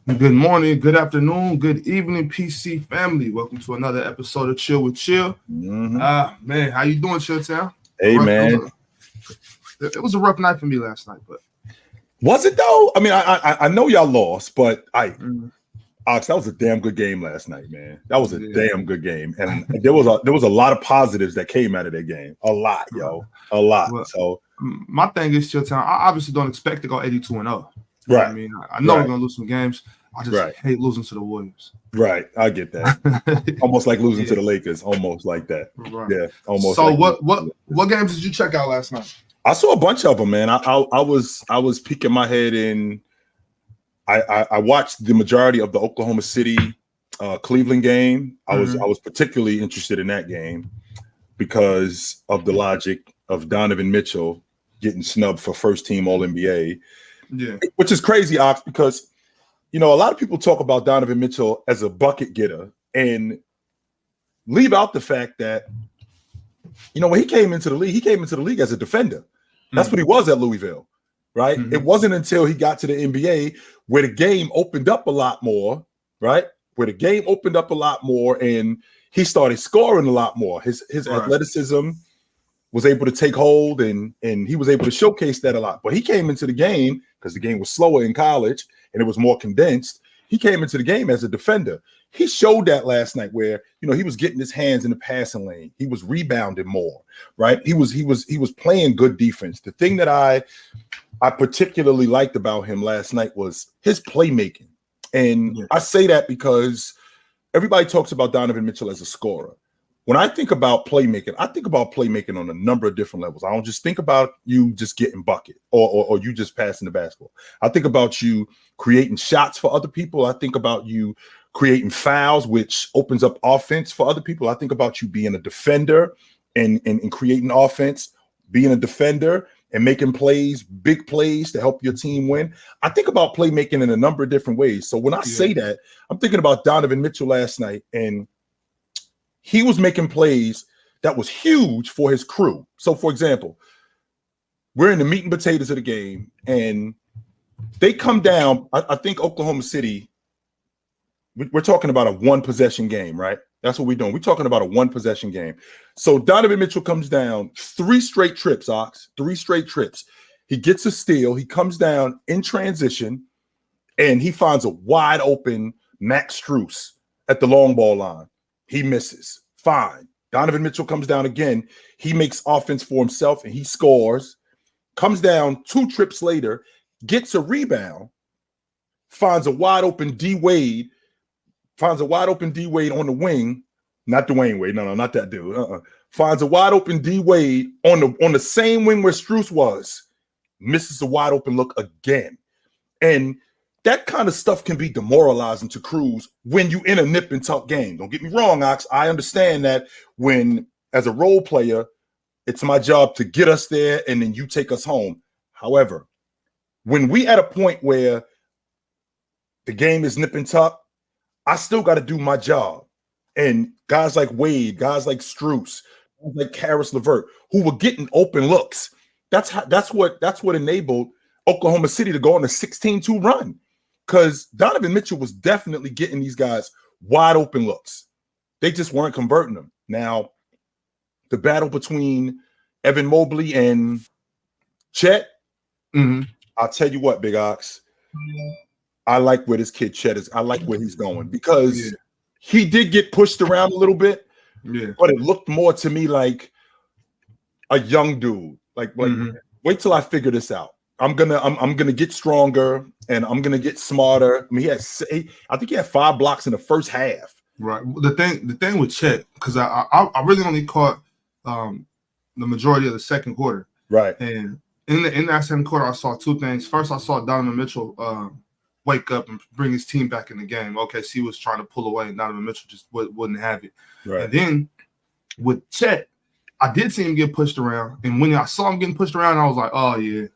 Good morning, good afternoon, good evening, PC family. Welcome to another episode of Chill with Chill. Man, how you doing, Chill Town? Hey, man. It was a rough night for me last night, but was it though? I mean, I know y'all lost, but Ox, that was a damn good game last night, man. That was a damn good game, and there was a lot of positives that came out of that game. A lot, yo, a lot. Well, so my thing is, Chill Town, I obviously don't expect to go 82-0. Right. I mean, I know we're gonna lose some games. I just hate losing to the Warriors. Right. I get that. Almost like losing to the Lakers. Almost like that. Right. Yeah. Almost. So like what games did you check out last night? I saw a bunch of them, man. I was peeking my head in. I watched the majority of the Oklahoma City Cleveland game. I was particularly interested in that game because of the logic of Donovan Mitchell getting snubbed for first team All-NBA. Yeah. Which is crazy, Ox, because a lot of people talk about Donovan Mitchell as a bucket getter and leave out the fact that, when he came into the league as a defender. That's what he was at Louisville, right? It wasn't until he got to the NBA where the game opened up a lot more, right? Where the game opened up a lot more and he started scoring a lot more. His athleticism was able to take hold and he was able to showcase that a lot. But he came into the game because the game was slower in college and it was more condensed. He came into the game as a defender. He showed that last night where, he was getting his hands in the passing lane. He was rebounding more, right? He was playing good defense. The thing that I particularly liked about him last night was his playmaking. And I say that because everybody talks about Donovan Mitchell as a scorer. When I think about playmaking, I think about playmaking on a number of different levels. I don't just think about you just getting bucket or you just passing the basketball. I think about you creating shots for other people. I think about you creating fouls, which opens up offense for other people. I think about you being a defender and creating offense, being a defender and making plays, big plays to help your team win. I think about playmaking in a number of different ways. So when I say that, I'm thinking about Donovan Mitchell last night, and he was making plays that was huge for his crew. So, for example, we're in the meat and potatoes of the game, and they come down. I think Oklahoma City, we're talking about a one-possession game, right? That's what we're doing. We're talking about a one-possession game. So Donovan Mitchell comes down 3 straight trips, Ox, 3 straight trips. He gets a steal. He comes down in transition, and he finds a wide-open Max Strus at the long ball line. He misses. Fine. Donovan Mitchell comes down again. He makes offense for himself and he scores. Comes down 2 trips later, gets a rebound, finds a wide open D Wade on the wing. Not Dwayne Wade. No, not that dude. Finds a wide open D Wade on the same wing where Strus was. Misses a wide open look again. And that kind of stuff can be demoralizing to crews when you in a nip and tuck game. Don't get me wrong, Ox. I understand that when, as a role player, it's my job to get us there and then you take us home. However, when we at a point where the game is nip and tuck, I still got to do my job. And guys like Wade, guys like Strus, like Karis LeVert, who were getting open looks. That's what enabled Oklahoma City to go on a 16-2 run. Because Donovan Mitchell was definitely getting these guys wide open looks. They just weren't converting them. Now, the battle between Evan Mobley and Chet, I'll tell you what, Big Ox, I like where this kid Chet is. I like where he's going because he did get pushed around a little bit, but it looked more to me like a young dude. Like wait till I figure this out. I'm gonna get stronger and I'm gonna get smarter. I mean, I think he had 5 blocks in the first half. Right. The thing with Chet, because I really only caught the majority of the second quarter. Right. And in that second quarter, I saw 2 things. First, I saw Donovan Mitchell wake up and bring his team back in the game. OKC was trying to pull away, and Donovan Mitchell just wouldn't have it. Right. And then with Chet, I did see him get pushed around, and when I saw him getting pushed around, I was like, oh yeah.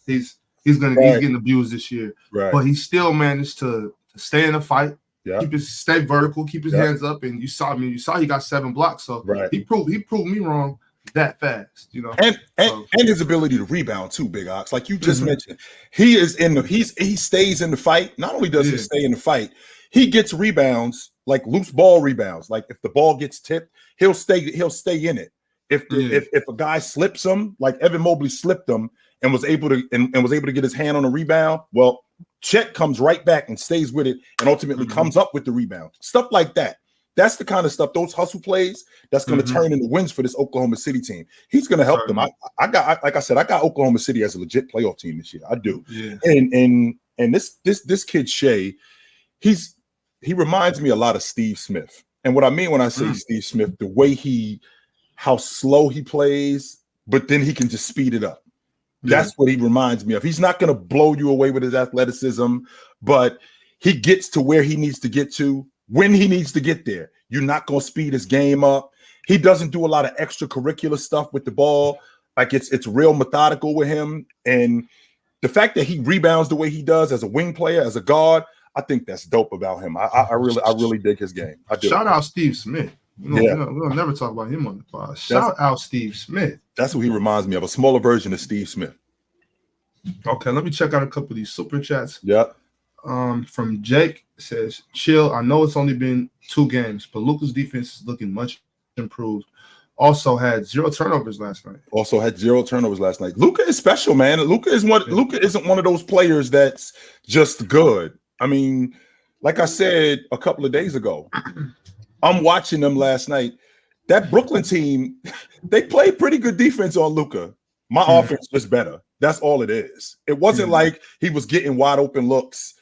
He's getting abused this year, but he still managed to stay in the fight, stay vertical, keep his hands up, and you saw he got 7 blocks. So he proved me wrong that fast, you know. And his ability to rebound too, Big Ox. Like you just mentioned, he stays in the fight. Not only does he stay in the fight, he gets rebounds, like loose ball rebounds. Like if the ball gets tipped, he'll stay in it. If a guy slips him, like Evan Mobley slipped him and was able to get his hand on a rebound, well, Chet comes right back and stays with it and ultimately comes up with the rebound. Stuff like that. That's the kind of stuff, those hustle plays, that's going to turn into wins for this Oklahoma City team. He's going to help them. I got Oklahoma City as a legit playoff team this year. I do. Yeah. And this kid Shea, he reminds me a lot of Steve Smith. And what I mean when I say Steve Smith, the way how slow he plays, but then he can just speed it up. That's what he reminds me of. He's not going to blow you away with his athleticism, but he gets to where he needs to get to when he needs to get there. You're not going to speed his game up. He doesn't do a lot of extracurricular stuff with the ball. Like it's real methodical with him. And the fact that he rebounds the way he does as a wing player, as a guard, I think that's dope about him. I really dig his game. I do. Shout out Steve Smith. We'll never talk about him on the pod. Shout out Steve Smith. That's what he reminds me of, a smaller version of Steve Smith. Okay, let me check out a couple of these super chats. Yep. From Jake, says, chill. I know it's only been 2 games, but Luka's defense is looking much improved. Also had 0 turnovers last night. Luka is special, man. Luka isn't one of those players that's just good. I mean, like I said a couple of days ago, I'm watching them last night. That Brooklyn team, they played pretty good defense on Luka. My offense was better. That's all it is. It wasn't like he was getting wide open looks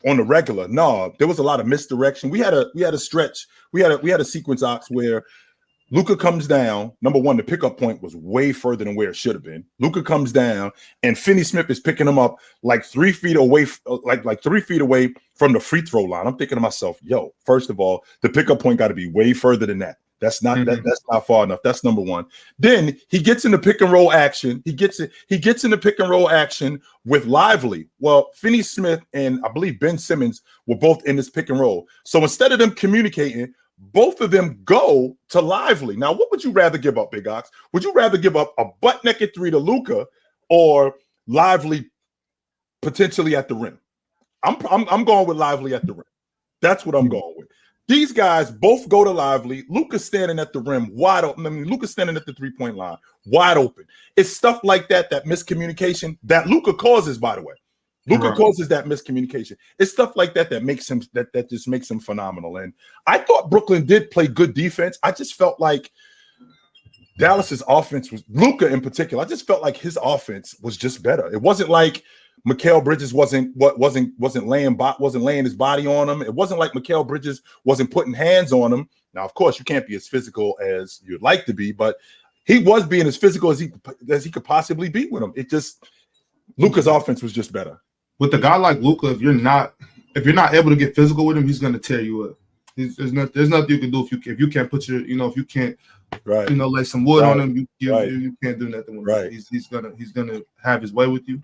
on the regular. No, there was a lot of misdirection. We had a stretch. We had a sequence, Ox, where Luka comes down. Number one, the pickup point was way further than where it should have been. Luka comes down, and Finney Smith is picking him up like 3 feet away, like 3 feet away from the free throw line. I'm thinking to myself, yo, first of all, the pickup point got to be way further than that. That's not that's not far enough. That's number one. Then he gets in the pick and roll action. He gets in the pick and roll action with Lively. Well, Finney Smith and I believe Ben Simmons were both in this pick and roll. So instead of them communicating, both of them go to Lively. Now, what would you rather give up, Big Ox? Would you rather give up a butt naked 3 to Luka or Lively potentially at the rim? I'm going with Lively at the rim. That's what I'm going with. These guys both go to Lively. Luka's standing at the rim wide open. I mean, Luka's standing at the 3-point line wide open. It's stuff like that miscommunication that Luka causes, by the way. Luka causes that miscommunication. It's stuff like that makes him that just makes him phenomenal. And I thought Brooklyn did play good defense. I just felt like Dallas's offense was, Luka in particular, I just felt like his offense was just better. It wasn't like Mikal Bridges wasn't laying his body on him. It wasn't like Mikal Bridges wasn't putting hands on him. Now, of course, you can't be as physical as you'd like to be, but he was being as physical as he could possibly be with him. It just Luka's offense was just better. With a guy like Luka, if you're not able to get physical with him, he's going to tear you up. There's nothing you can do if you can't put your if you can't lay some wood on him. You can't do nothing with him. He's gonna have his way with you.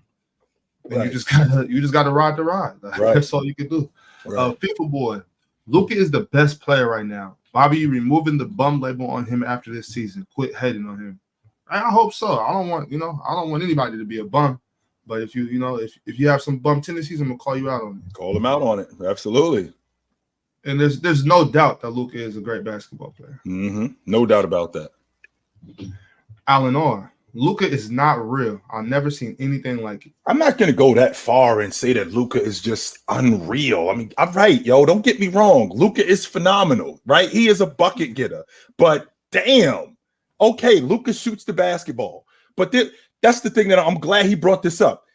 And you just gotta ride the ride. That's all you can do. FIFA boy, Luka is the best player right now. Bobby, you removing the bum label on him after this season. Quit hating on him. I hope so. I don't want anybody to be a bum. But if you have some bum tendencies, I'm gonna call you out on it. Call him out on it. Absolutely. And there's no doubt that Luka is a great basketball player. No doubt about that. Alan R. Luka is not real. I've never seen anything like it. I'm not going to go that far and say that Luka is just unreal. I mean, I'm right, yo. Don't get me wrong. Luka is phenomenal, right? He is a bucket getter. But damn, okay, Luka shoots the basketball. But that's the thing that I'm glad he brought this up.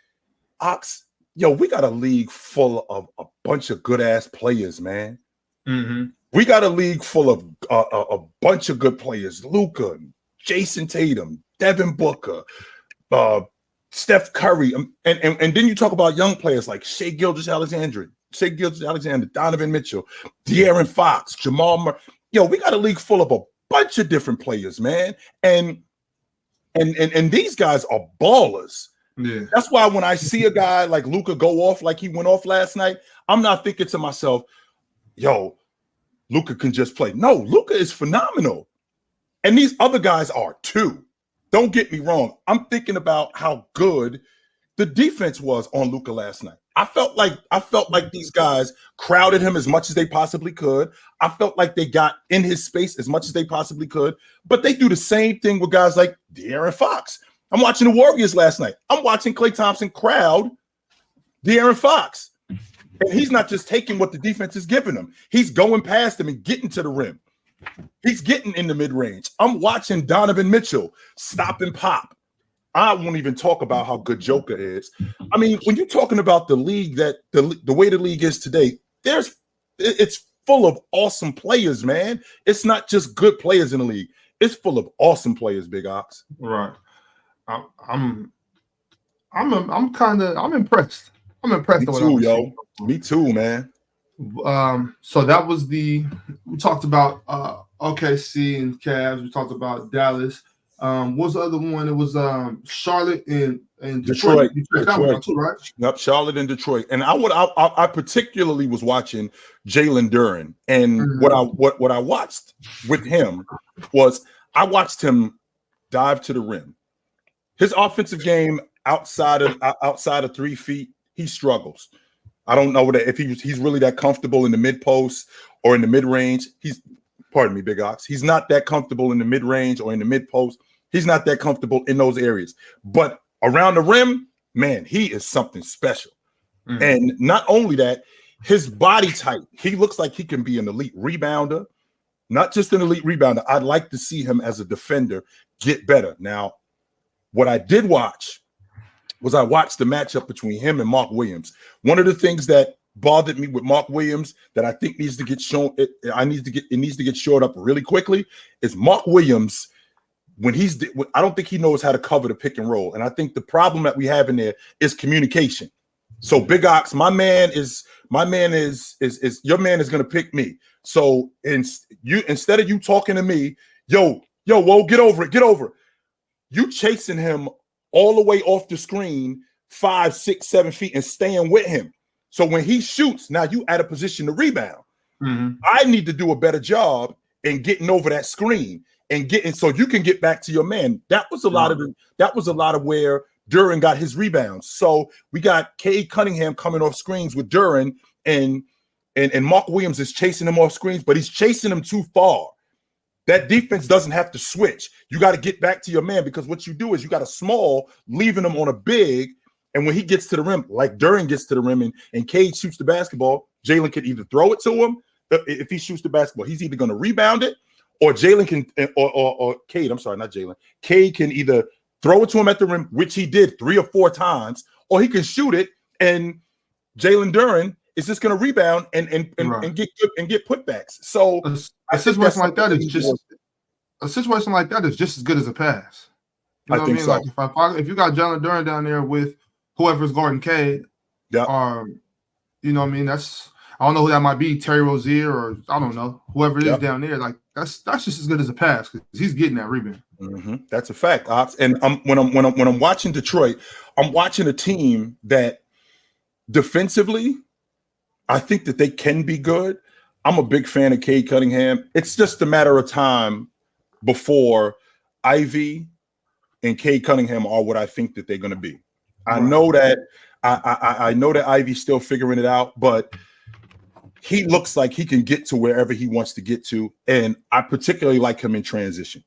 Ox, yo, we got a league full of a bunch of good-ass players, man. We got a league full of a bunch of good players. Luka, Jason Tatum, Devin Booker, Steph Curry, and then you talk about young players like Shai Gilgeous-Alexander, Donovan Mitchell, De'Aaron Fox, Jamal Murray. Yo, we got a league full of a bunch of different players, man, and these guys are ballers. Yeah. That's why when I see a guy like Luka go off like he went off last night, I'm not thinking to myself, yo, Luka can just play. No, Luka is phenomenal. And these other guys are too. don't get me wrong. I'm thinking about how good the defense was on Luka last night. I felt like these guys crowded him as much as they possibly could. I felt like they got in his space as much as they possibly could. But they do the same thing with guys like De'Aaron Fox. I'm watching the Warriors last night. I'm watching Klay Thompson crowd De'Aaron Fox. And he's not just taking what the defense is giving him. He's going past him and getting to the rim. He's getting in the mid-range. I'm watching Donovan Mitchell stop and pop. I won't even talk about how good Joker is. I mean, when you're talking about the league, that the way the league is today, it's full of awesome players, man. It's not just good players in the league. It's full of awesome players, Big Ox. Right. I'm impressed. I'm impressed. Me too, yo. Me too, man. So that was we talked about OKC and Cavs. We talked about Dallas. What was the other one? It was Charlotte and Detroit. That one too, right? Yep, Charlotte and Detroit. And I particularly was watching Jalen Duren, and what I watched with him was I watched him dive to the rim. His offensive game outside of 3 feet, he struggles. I don't know if he's really that comfortable in the mid post or in the mid range. Pardon me, Big Ox. He's not that comfortable in the mid range or in the mid post. He's not that comfortable in those areas. But around the rim, man, he is something special. And not only that, his body type, he looks like he can be an elite rebounder, not just an elite rebounder. I'd like to see him as a defender get better. Now, what I did watch was I watched the matchup between him and Mark Williams. One of the things that bothered me with Mark Williams that I think needs to get shown, it needs to get shored up really quickly, is Mark Williams. I don't think he knows how to cover the pick and roll. And I think the problem that we have in there is communication. So Big Ox, your man is going to pick me. So instead of you talking to me, whoa, get over it. You chasing him all the way off the screen, 5, 6, 7 feet and staying with him. So when he shoots, now you at a position to rebound. I need to do a better job in getting over that screen and getting so you can get back to your man. That was a lot of where Duren got his rebounds. So we got Cade Cunningham coming off screens with Duren, and Mark Williams is chasing him off screens, but he's chasing him too far. That defense doesn't have to switch. You got to get back to your man, because what you do is you got a small leaving him on a big, and when he gets to the rim, like Duren gets to the rim and Cade shoots the basketball, Jalen can either throw it to him. If he shoots the basketball, he's either going to rebound it, or Jalen can, or Cade, I'm sorry, not Jalen. Cade can either throw it to him at the rim, which he did 3 or 4 times, or he can shoot it, and Jalen Duren is just going to rebound and get putbacks. So a situation like that is just as good as a pass. You know I think so. Like if you got Jalen Duren down there with whoever's guarding Cade, you know what I mean? I don't know who that might be, Terry Rozier, or I don't know, whoever it is down there. Like that's just as good as a pass because he's getting that rebound. That's a fact, Ops. And when I'm watching Detroit, I'm watching a team that defensively, I think that they can be good. I'm a big fan of Cade Cunningham. It's just a matter of time before Ivy and Cade Cunningham are what I think that they're going to be. I know that I know that Ivy's still figuring it out, but he looks like he can get to wherever he wants to get to, and I particularly like him in transition.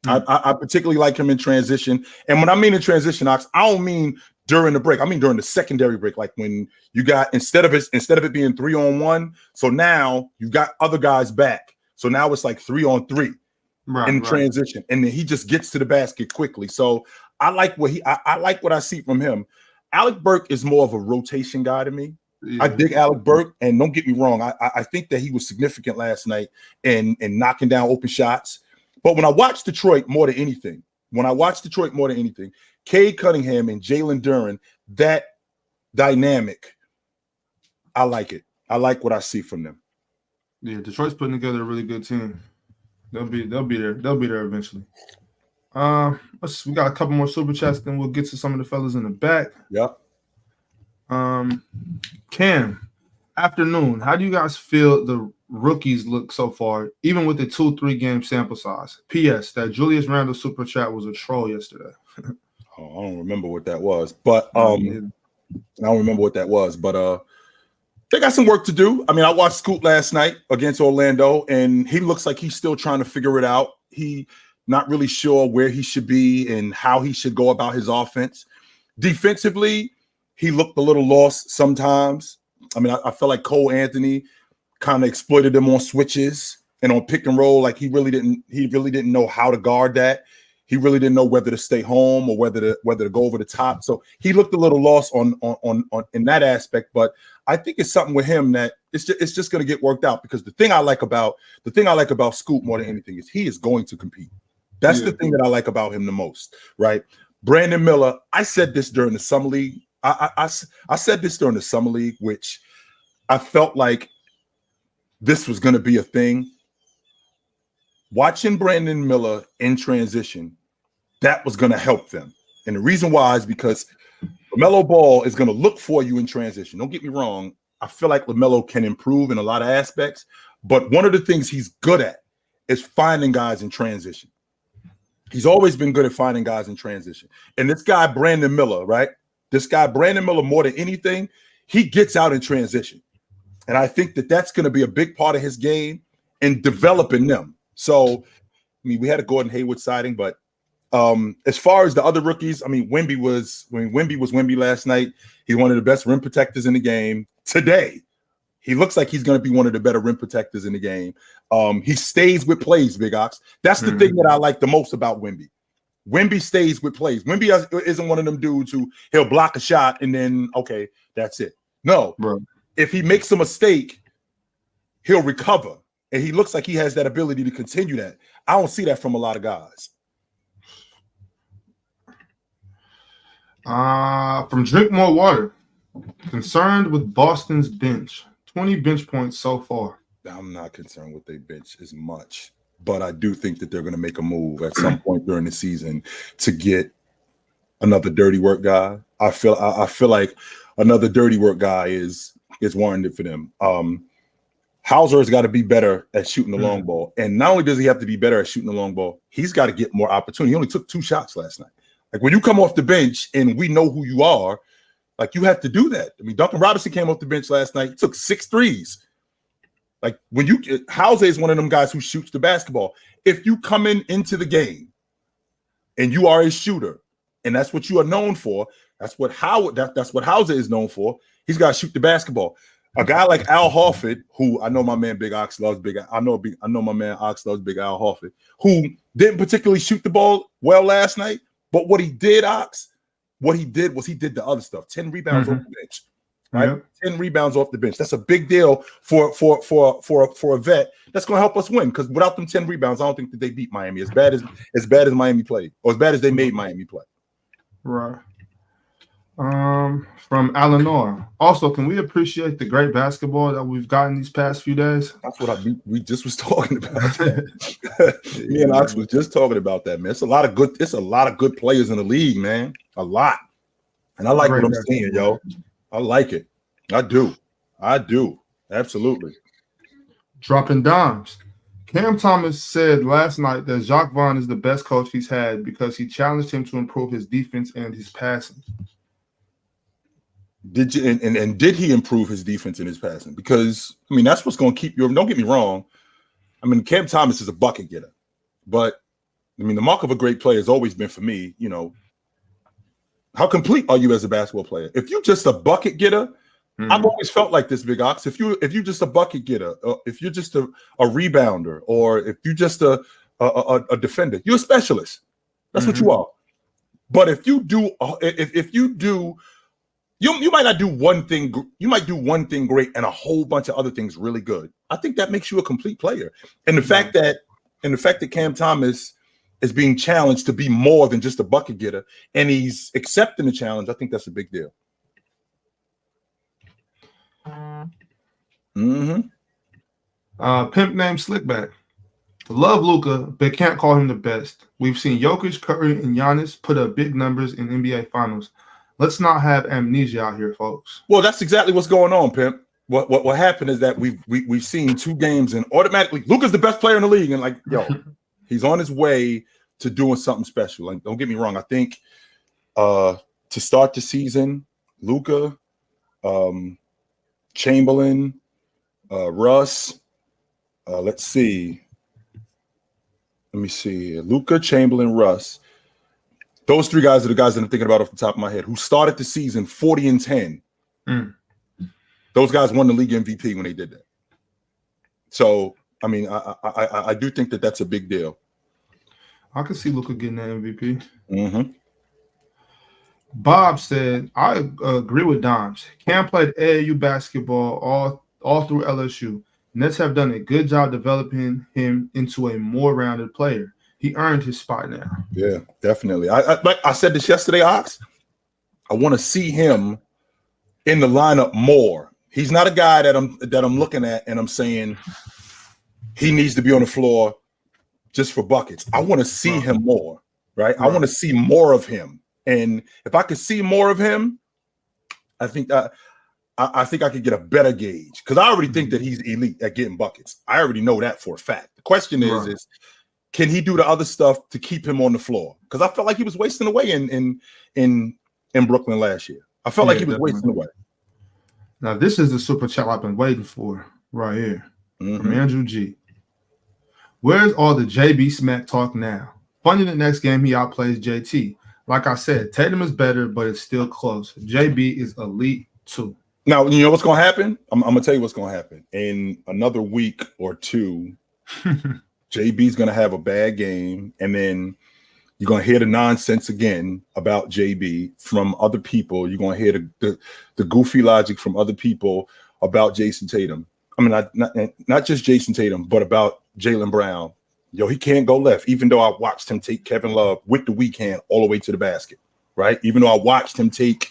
I particularly like him in transition, and when I mean in transition, Ox, I don't mean during the break. I mean during the secondary break, like when you got instead of it being 3-on-1, so now you got other guys back, so now it's like 3-on-3 in transition, and then he just gets to the basket quickly. So I like what I see from him. Alec Burke is more of a rotation guy to me. I dig Alec Burke, and don't get me wrong, I think that he was significant last night in knocking down open shots. But when I watched Detroit more than anything, Cade Cunningham and Jalen Duren, that dynamic, I like it. I like what I see from them. Yeah, Detroit's putting together a really good team. They'll be there. They'll be there eventually. We got a couple more super chats, then we'll get to some of the fellas in the back. Yep. Cam, afternoon. How do you guys feel rookies look so far, even with the 2-3 game sample size. P.S. That Julius Randle super chat was a troll yesterday. I don't remember what that was, but I don't remember what that was, but they got some work to do. I mean, I watched Scoot last night against Orlando, and he looks like he's still trying to figure it out. He not really sure where he should be and how he should go about his offense. Defensively, he looked a little lost sometimes. I mean, I felt like Cole Anthony kind of exploited him on switches and on pick and roll. Like he really didn't know how to guard that. He really didn't know whether to stay home or whether to go over the top. So he looked a little lost on in that aspect. But I think it's something with him that it's just going to get worked out, because the thing I like about Scoot more than anything is he is going to compete. That's the thing that I like about him the most, right? Brandon Miller, I said this during the summer league. I said this during the summer league, which I felt like this was going to be a thing. Watching Brandon Miller in transition, that was going to help them. And the reason why is because LaMelo Ball is going to look for you in transition. Don't get me wrong. I feel like LaMelo can improve in a lot of aspects, but one of the things he's good at is finding guys in transition. He's always been good at finding guys in transition. And this guy, Brandon Miller, right? This guy, Brandon Miller, more than anything, he gets out in transition. And I think that that's going to be a big part of his game in developing them. So, I mean, we had a Gordon Hayward sighting, but as far as the other rookies, I mean, Wemby was Wemby last night. He's one of the best rim protectors in the game. Today, he looks like he's going to be one of the better rim protectors in the game. He stays with plays, Big Ox. That's the thing that I like the most about Wemby. Wemby stays with plays. Wemby isn't one of them dudes who he'll block a shot and then, okay, that's it. No, bro. If he makes a mistake, he'll recover. And he looks like he has that ability to continue that. I don't see that from a lot of guys. From Drink More Water. Concerned with Boston's bench. 20 bench points so far. I'm not concerned with their bench as much, but I do think that they're going to make a move at some point during the season to get another dirty work guy. I feel like another dirty work guy is warranted for them. Hauser has got to be better at shooting the long ball. And not only does he have to be better at shooting the long ball, he's got to get more opportunity. He only took 2 shots last night. Like when you come off the bench and we know who you are, like you have to do that. I mean, Duncan Robinson came off the bench last night. He took 6 threes. Like when Hauser is one of them guys who shoots the basketball. If you come into the game and you are a shooter, and that's what you are known for, that's what Hauser is known for. He's got to shoot the basketball. A guy like Al Horford, who I know my man Big Ox loves I know my man Ox loves Big Al Horford, who didn't particularly shoot the ball well last night, but what he did, Ox, was he did the other stuff. 10 rebounds off the bench, right? Yep. 10 rebounds off the bench. That's a big deal for a vet. That's going to help us win, because without them 10 rebounds, I don't think that they beat Miami as bad as Miami played, or as bad as they made Miami play. Right. From Eleanor. Also, can we appreciate the great basketball that we've gotten these past few days? That's what we just was talking about. Me and Ox was just talking about that, man. It's a lot of good players in the league, man. A lot. And I like what I'm seeing, yo. I like it. I do. Absolutely. Dropping dimes. Cam Thomas said last night that Jacques Vaughn is the best coach he's had because he challenged him to improve his defense and his passing. Did he improve his defense and his passing? Because I mean, that's what's going to keep you. Don't get me wrong. I mean, Cam Thomas is a bucket getter, but I mean, the mark of a great player has always been for me, you know, how complete are you as a basketball player? If you're just a bucket getter, I've always felt like this, Big Ox. If you're just a bucket getter, if you're just a rebounder, or if you're just a defender, you're a specialist. That's what you are. But if you do, you might not do one thing. You might do one thing great and a whole bunch of other things really good. I think that makes you a complete player. And the fact that Cam Thomas is being challenged to be more than just a bucket getter, and he's accepting the challenge, I think that's a big deal. Pimp named Slickback. Love Luka, but can't call him the best. We've seen Jokic, Curry, and Giannis put up big numbers in NBA Finals. Let's not have amnesia out here, folks. Well, that's exactly what's going on, Pimp. what happened is that we've seen 2 games and automatically Luka's the best player in the league, and like, yo, he's on his way to doing something special. Like, don't get me wrong, I think to start the season, Luka, Chamberlain, Russ, let's see. Let me see. Luka, Chamberlain, Russ. Those 3 guys are the guys that I'm thinking about off the top of my head who started the season 40-10. Those guys won the league MVP when they did that. So, I mean, I do think that that's a big deal. I could see Luka getting that MVP. Mm-hmm. Bob said, I agree with Doms. Cam played AAU basketball all through LSU. Nets have done a good job developing him into a more rounded player. He earned his spot now. Yeah, definitely. Like I said this yesterday, Ox. I want to see him in the lineup more. He's not a guy that I'm looking at and I'm saying he needs to be on the floor just for buckets. I want to see him more, right? I want to see more of him. And if I could see more of him, I think I could get a better gauge, because I already think that he's elite at getting buckets. I already know that for a fact. The question is can he do the other stuff to keep him on the floor? Because I felt like he was wasting away in Brooklyn last year. I felt like he was wasting away. Now, this is the super chat I've been waiting for right here from Andrew G. Where's all the JB smack talk now? Funny, the next game he outplays JT. Like I said, Tatum is better, but it's still close. JB is elite too. Now, you know what's going to happen? I'm going to tell you what's going to happen. In another week or 2, JB's going to have a bad game, and then you're going to hear the nonsense again about JB from other people. You're going to hear the goofy logic from other people about Jason Tatum. I mean, not just Jason Tatum, but about Jaylen Brown. Yo, he can't go left, even though I watched him take Kevin Love with the weak hand all the way to the basket, right? Even though I watched him take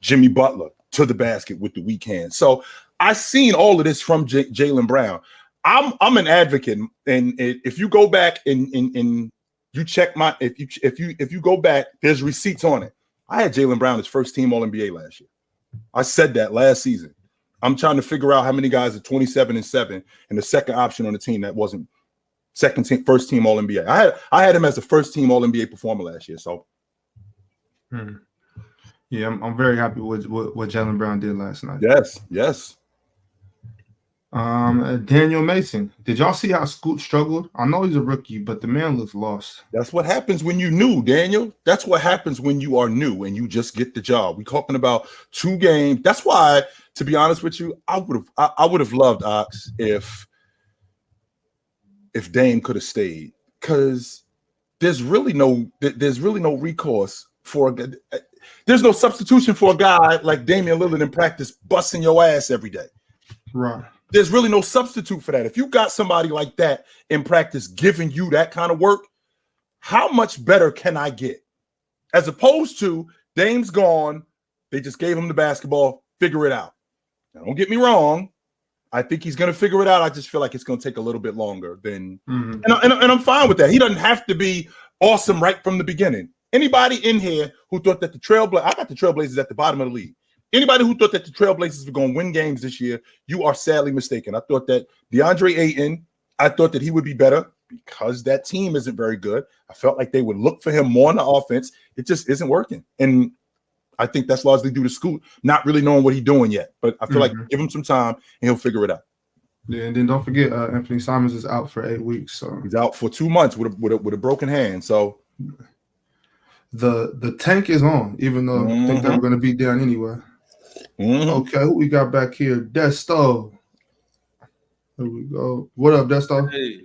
Jimmy Butler to the basket with the weak hand. So I've seen all of this from Jaylen Brown. I'm an advocate, and if you go back and you check my if you go back, there's receipts on it. I had Jaylen Brown as first team All-NBA last year. I said that last season. I'm trying to figure out how many guys are 27-7 and the second option on the team that wasn't first team All-NBA. I had him as a first team All-NBA performer last year. So yeah, I'm very happy with what Jaylen Brown did last night. Yes. Daniel Mason, did y'all see how Scoot struggled? I know he's a rookie, but the man looks lost. That's what happens when you new, Daniel. That's what happens when you are new and you just get the job. We're talking about 2 games. That's why, to be honest with you, I would have loved Ox if Dame could have stayed, because there's really no recourse for there's no substitution for a guy like Damian Lillard in practice busting your ass every day. Right. There's really no substitute for that. If you got somebody like that in practice giving you that kind of work, how much better can I get? As opposed to Dame's gone, they just gave him the basketball, figure it out. Now, don't get me wrong. I think he's going to figure it out. I just feel like it's going to take a little bit longer than, and I'm fine with that. He doesn't have to be awesome right from the beginning. Anybody in here who thought that I got the Trailblazers at the bottom of the league. Anybody who thought that the Trailblazers were going to win games this year, you are sadly mistaken. I thought that DeAndre Ayton, I thought that he would be better because that team isn't very good. I felt like they would look for him more on the offense. It just isn't working. And I think that's largely due to Scoot not really knowing what he's doing yet. But I feel like give him some time and he'll figure it out. Yeah, and then don't forget, Anthony Simons is out for 8 weeks. So he's out for 2 months with a broken hand. So the tank is on, even though I think they were going to be down anyway. Okay, who we got back here? Desto. Here we go. What up, Desto? Hey.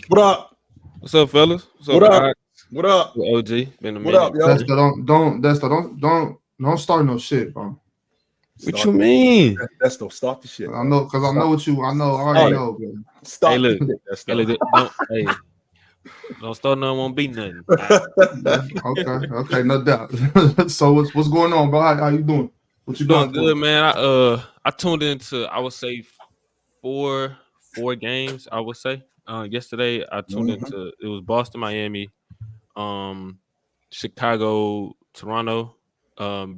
What up? What's up, fellas? What up? What up? OG. Been a minute. What up, yo? Desto, don't start no shit, bro. What you mean? Desto, start the shit. I know, because I know what you. I already know. Bro. Stop. Hey, look. Don't start nothing. Won't be nothing. Okay, no doubt. So what's going on, bro? How you doing? What you doing? Good, man. I tuned into, I would say, four games. I would say yesterday I tuned into, it was Boston, Miami, Chicago, Toronto,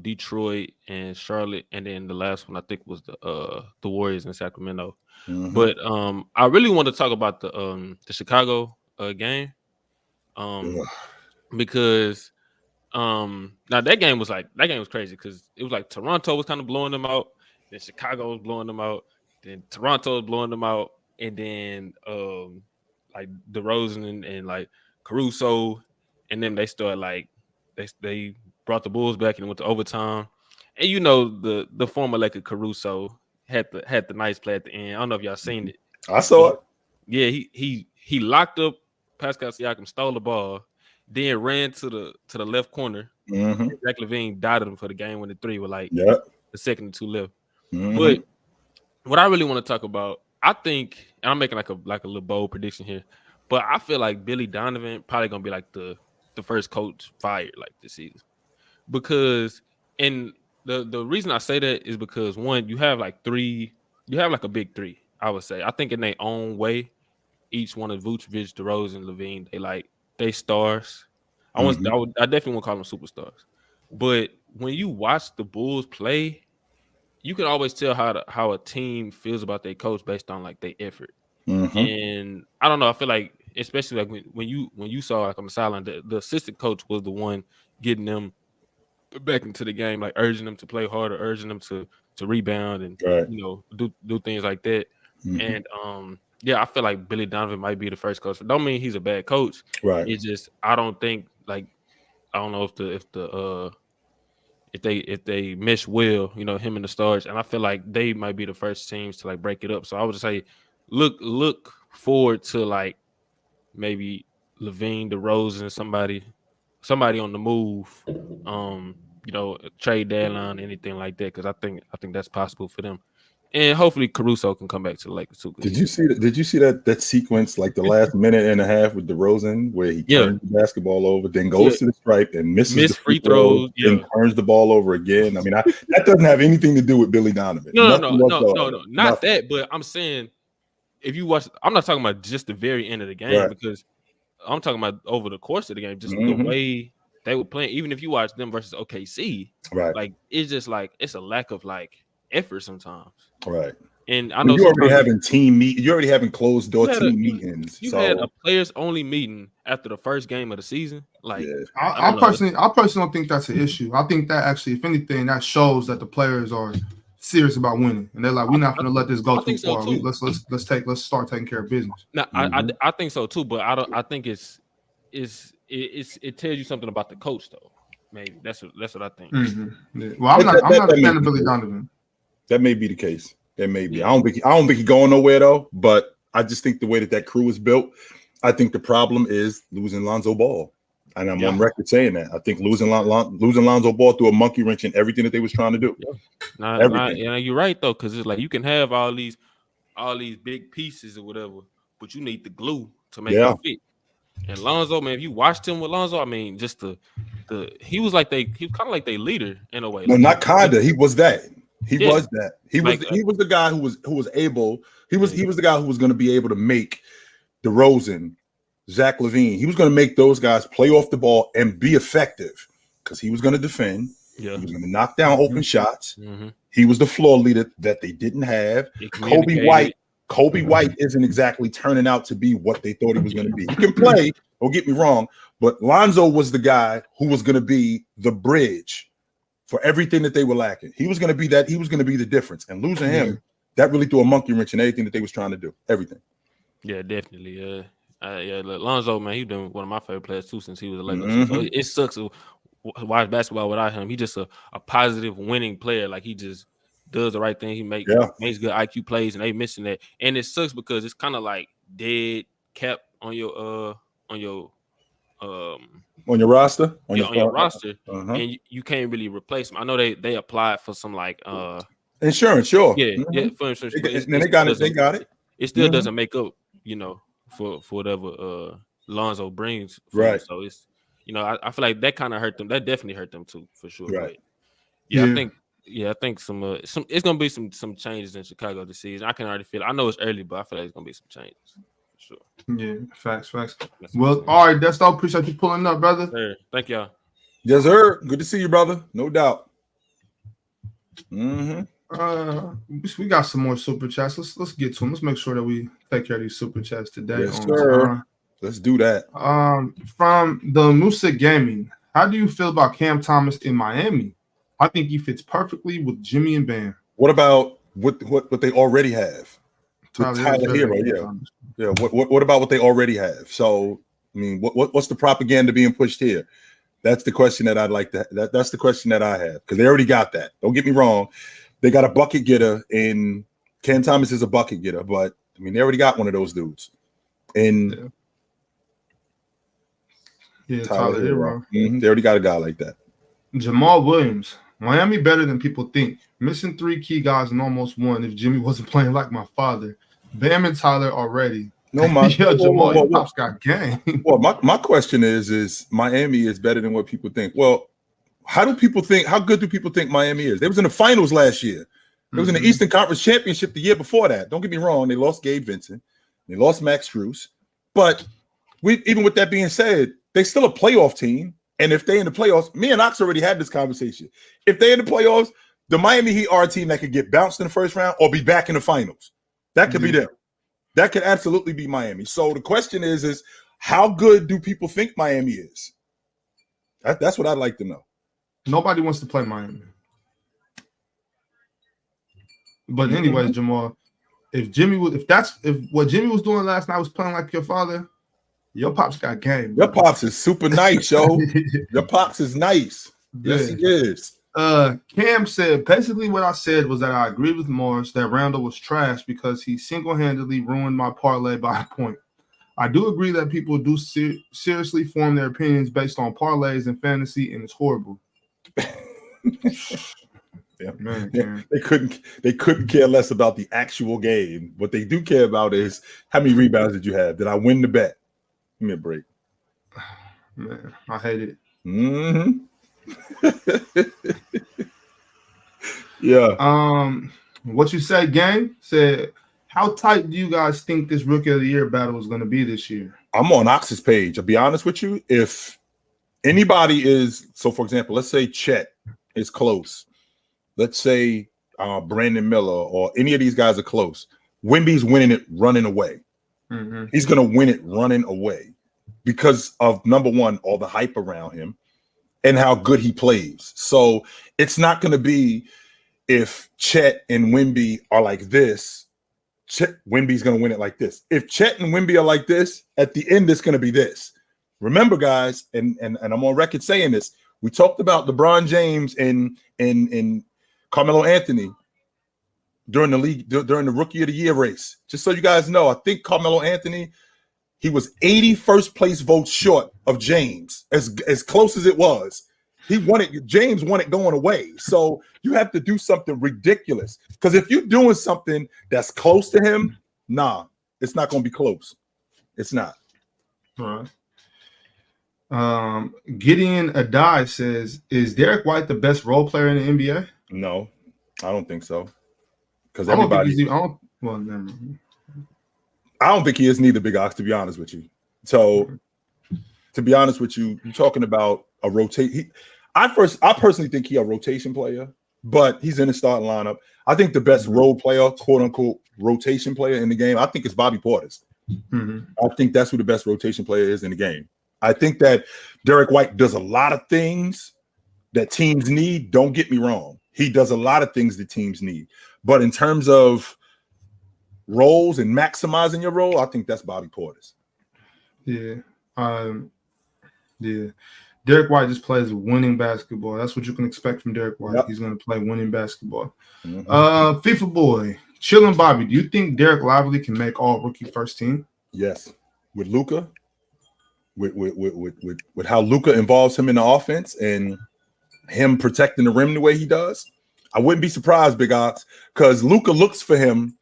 Detroit and Charlotte, and then the last one I think was the Warriors in Sacramento. Mm-hmm. But I really want to talk about the Chicago game, because now that game was crazy because it was like Toronto was kind of blowing them out, then Chicago was blowing them out, then Toronto was blowing them out, and then like DeRozan and like Caruso, and then they started like they brought the Bulls back and went to overtime, and you know the former Laker Caruso had the nice play at the end. I don't know if y'all seen it. I saw it. Yeah, he locked up Pascal Siakam, stole the ball, then ran to the left corner. Mm-hmm. Zach LaVine dotted him for the game when the three were like the second and two left. Mm-hmm. But what I really want to talk about, I think, and I'm making like a little bold prediction here, but I feel like Billy Donovan probably gonna be like the first coach fired like this season, because the reason I say that is because one, you have like a big three. I would say I think in their own way, each one of Vucevic, DeRozan, LaVine, they stars. I definitely won't call them superstars, but when you watch the Bulls play, you can always tell how a team feels about their coach based on like their effort. Mm-hmm. And I don't know, I feel like especially like when you saw like on the sideline, the assistant coach was the one getting them back into the game, like urging them to play harder, urging them to rebound and do things like that. Mm-hmm. And yeah, I feel like Billy Donovan might be the first coach. Don't mean he's a bad coach. Right. It's just I don't know if they mesh well, him and the stars, and I feel like they might be the first teams to like break it up. So I would just say look forward to like maybe LaVine, DeRozan, somebody on the move, trade deadline, anything like that, because I think that's possible for them. And hopefully Caruso can come back to the Lakers too. Did you see that sequence, like the last minute and a half with DeRozan, where he turns the basketball over, then goes to the stripe and misses the free throws, and turns the ball over again? I mean, that doesn't have anything to do with Billy Donovan. No, not that. But I'm saying, if you watch, I'm not talking about just the very end of the game, because I'm talking about over the course of the game, just the way they were playing. Even if you watch them versus OKC, like it's just like it's a lack of like effort sometimes. Right. And I know you're already having closed door team meetings. You had a players only meeting after the first game of the season. Like I personally don't think that's an issue. I think that actually, if anything, that shows that the players are serious about winning, and they're like, we're not going to let this go too far. Let's start taking care of business. Now, I think so too, but I think it tells you something about the coach though. Maybe that's what I think. Mm-hmm. Yeah. Well, I'm not a fan of Billy Donovan. That may be the case. That may be. I don't think he's going nowhere though. But I just think the way that crew is built, I think the problem is losing Lonzo Ball, and I'm on record saying that. I think losing Lonzo Ball threw a monkey wrench in everything that they was trying to do. Yeah, you're right though, because it's like you can have all these big pieces or whatever, but you need the glue to make it fit. And Lonzo, man, if you watched him with Lonzo, I mean, just he was kind of like their leader in a way. No, not kinda. He was that. He was that. He was the guy who was able. He was the guy who was going to be able to make DeRozan, Zach LaVine. He was going to make those guys play off the ball and be effective because he was going to defend. Yeah. He was going to knock down open shots. Mm-hmm. He was the floor leader that they didn't have. Kobe White isn't exactly turning out to be what they thought he was going to be. He can play, don't get me wrong, but Lonzo was the guy who was going to be the bridge for everything that they were lacking. He was going to be that. He was going to be the difference. And losing him, that really threw a monkey wrench in everything that they was trying to do. Everything. Yeah, definitely. Lonzo, man, he's been one of my favorite players too since he was a Laker. Mm-hmm. So it sucks to watch basketball without him. He's just a positive, winning player. Like he just does the right thing. He makes good IQ plays, and they missing that. And it sucks because it's kind of like dead cap on your roster, on your roster, and you can't really replace them. I know they applied for some like insurance, sure, for insurance. They got it. It still doesn't make up, for whatever Lonzo brings. Right. So it's I feel like that kind of hurt them. That definitely hurt them too, for sure. Right. But, I think some it's gonna be some changes in Chicago this season. I can already feel it. I know it's early, but I feel like it's gonna be some changes. Sure. Yeah, facts. Well, all right, Desto, appreciate you pulling up, brother. Thank y'all. Yes, sir. Good to see you, brother. No doubt. We got some more super chats. Let's get to them. Let's make sure that we take care of these super chats today. Yes, sir. Let's do that. From the Musa Gaming, how do you feel about Cam Thomas in Miami? I think he fits perfectly with Jimmy and Bam. What about what they already have? Tyler Hero, yeah. What about what they already have? So, I mean, what's the propaganda being pushed here? That's the question that I'd like to. That's the question that I have, because they already got that. Don't get me wrong, they got a bucket getter, and Cam Thomas is a bucket getter, but I mean, they already got one of those dudes. And Tyler Hero. They already got a guy like that. Jamal Williams, Miami better than people think. Missing 3 key guys and almost won if Jimmy wasn't playing like my father. Bam and Tyler already. No, Jamal, your pops got game. Well, my question is Miami is better than what people think. Well, how good do people think Miami is? They was in the finals last year. They was in the Eastern Conference Championship the year before that. Don't get me wrong, they lost Gabe Vincent. They lost Max Strus. But even with that being said, they still a playoff team. And if they in the playoffs, me and Ox already had this conversation. If they in the playoffs, the Miami Heat are a team that could get bounced in the first round or be back in the finals. That could be them. That could absolutely be Miami. So the question is how good do people think Miami is? That's what I'd like to know. Nobody wants to play Miami. But anyways, Jamal, if what Jimmy was doing last night was playing like your father, your pops got game. Your pops is super nice, yo. Your pops is nice. Yes, he is. Cam said basically what I said was that I agree with Morris that Randall was trash because he single-handedly ruined my parlay by a point. I do agree that people do seriously form their opinions based on parlays and fantasy, and it's horrible. Man, they couldn't care less about the actual game. What they do care about is how many rebounds did you have? Did I win the bet? Give me a break. Man, I hate it. Yeah. What you say, gang? Said, how tight do you guys think this Rookie of the Year battle is going to be this year? I'm on Ox's page. I'll be honest with you. If anybody is, so for example, let's say Chet is close. Let's say Brandon Miller or any of these guys are close. Wemby's winning it running away. He's going to win it running away because of, number one, all the hype around him and how good he plays. So it's not going to be if Chet and Wemby are like this, Wemby's going to win it like this. If Chet and Wemby are like this, at the end, it's going to be this. Remember, guys, and I'm on record saying this, we talked about LeBron James and Carmelo Anthony during the Rookie of the Year race. Just so you guys know, I think Carmelo Anthony, he was 81st place votes short of James, as close as it was. He won it. James won it going away. So you have to do something ridiculous. Because if you're doing something that's close to him, nah, it's not going to be close. It's not. All right. Gideon Adai says, is Derek White the best role player in the NBA? No, I don't think so. Because I don't think he is neither, Big Ox, to be honest with you. So, to be honest with you, you're talking about a rotate. I personally think he's a rotation player, but he's in the starting lineup. I think the best role player, quote unquote, rotation player in the game, I think it's Bobby Portis. I think that's who the best rotation player is in the game. I think that Derek White does a lot of things that teams need. Don't get me wrong. He does a lot of things that teams need. But in terms of roles and maximizing your role, I think that's Bobby Portis. Yeah. Derek White just plays winning basketball. That's what you can expect from Derek White. Yep. He's going to play winning basketball. FIFA boy, Chillin' Bobby, do you think Derek Lively can make all rookie first team? Yes. With Luka, with how Luka involves him in the offense and him protecting the rim the way he does, I wouldn't be surprised, Big Ox, because Luka looks for him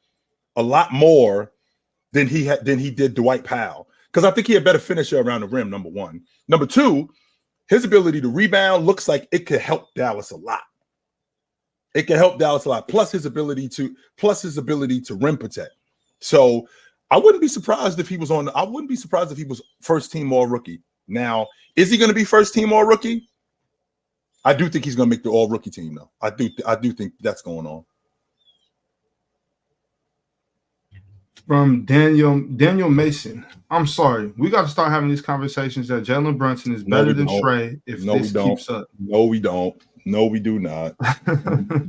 a lot more than he did Dwight Powell. Because I think he had better finisher around the rim, number one. Number two, his ability to rebound looks like it could help Dallas a lot. It can help Dallas a lot. Plus his ability to rim protect. So I wouldn't be surprised if he was first team all rookie. Now, is he going to be first team all rookie? I do think he's going to make the all-rookie team, though. I do think that's going on. From Daniel Mason. I'm sorry. We got to start having these conversations that Jalen Brunson is better than Trey if this keeps up. No, we don't. No, we do not.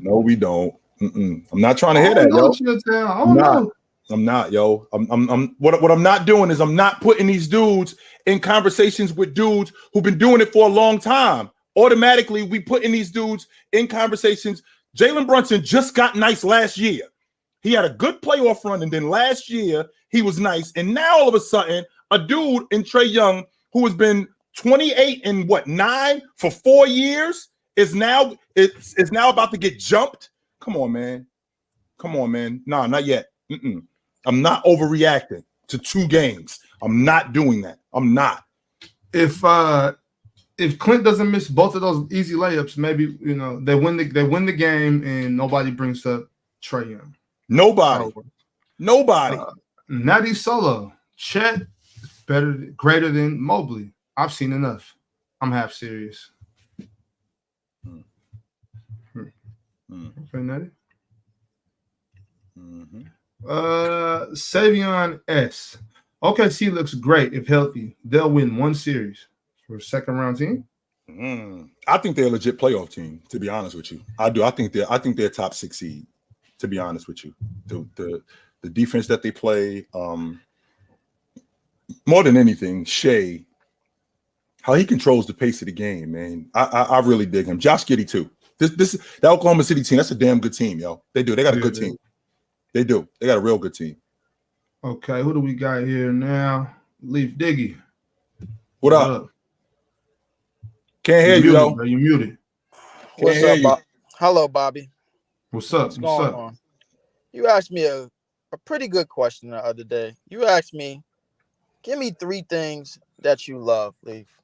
No, we don't. I'm not trying to hear that, yo. I'm not, yo. What I'm not doing is I'm not putting these dudes in conversations with dudes who've been doing it for a long time. Automatically, we putting these dudes in conversations. Jalen Brunson just got nice last year. He had a good playoff run, and then last year he was nice. And now all of a sudden, a dude in Trae Young who has been 28 and 9 for 4 years is now about to get jumped. Come on, man. Nah, not yet. I'm not overreacting to 2 games. I'm not doing that. I'm not. If Clint doesn't miss both of those easy layups, maybe they win the game and nobody brings up Trae Young. Nobody. Natty Solo. Chet greater than Mobley. I've seen enough. I'm half serious. Okay, Natty. Savion S. OKC looks great if healthy. They'll win 1 series for a second round team. I think they're a legit playoff team, to be honest with you. I do. I think they're top 6 seed, to be honest with you. The defense that they play, more than anything, Shea, how he controls the pace of the game, man. I really dig him. Josh Giddey too. That Oklahoma City team, that's a damn good team, yo. They do. They got a good team. They do. They got a real good team. Okay, who do we got here now? Leaf Diggy. What up? Can't hear you, though. You muted. What's up, Bob? Hello, Bobby. What's up? What's going on? You asked me a pretty good question the other day. You asked me, give me 3 things that you love, Leaf.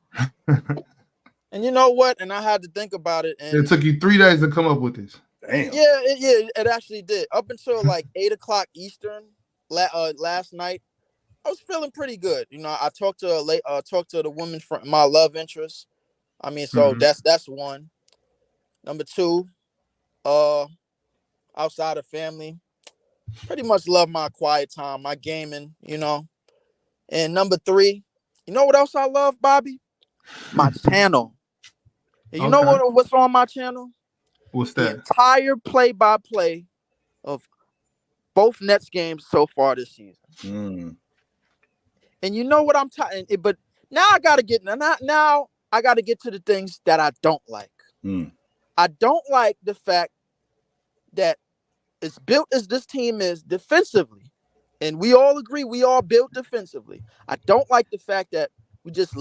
And you know what? And I had to think about it. And it took you 3 days to come up with this. Damn. Yeah, it actually did. Up until like 8:00 Eastern last night, I was feeling pretty good. I talked to the woman from my love interest. I mean, so that's one. Number 2, outside of family, pretty much love my quiet time, my gaming, And number 3, you know what else I love, Bobby? My channel. And you know what's on my channel? What's that? The entire play-by-play of both Nets games so far this season. And you know what I'm talking? But now I gotta get to the things that I don't like. I don't like the fact that as built as this team is defensively, and we all agree we all built defensively. I don't like the fact that we just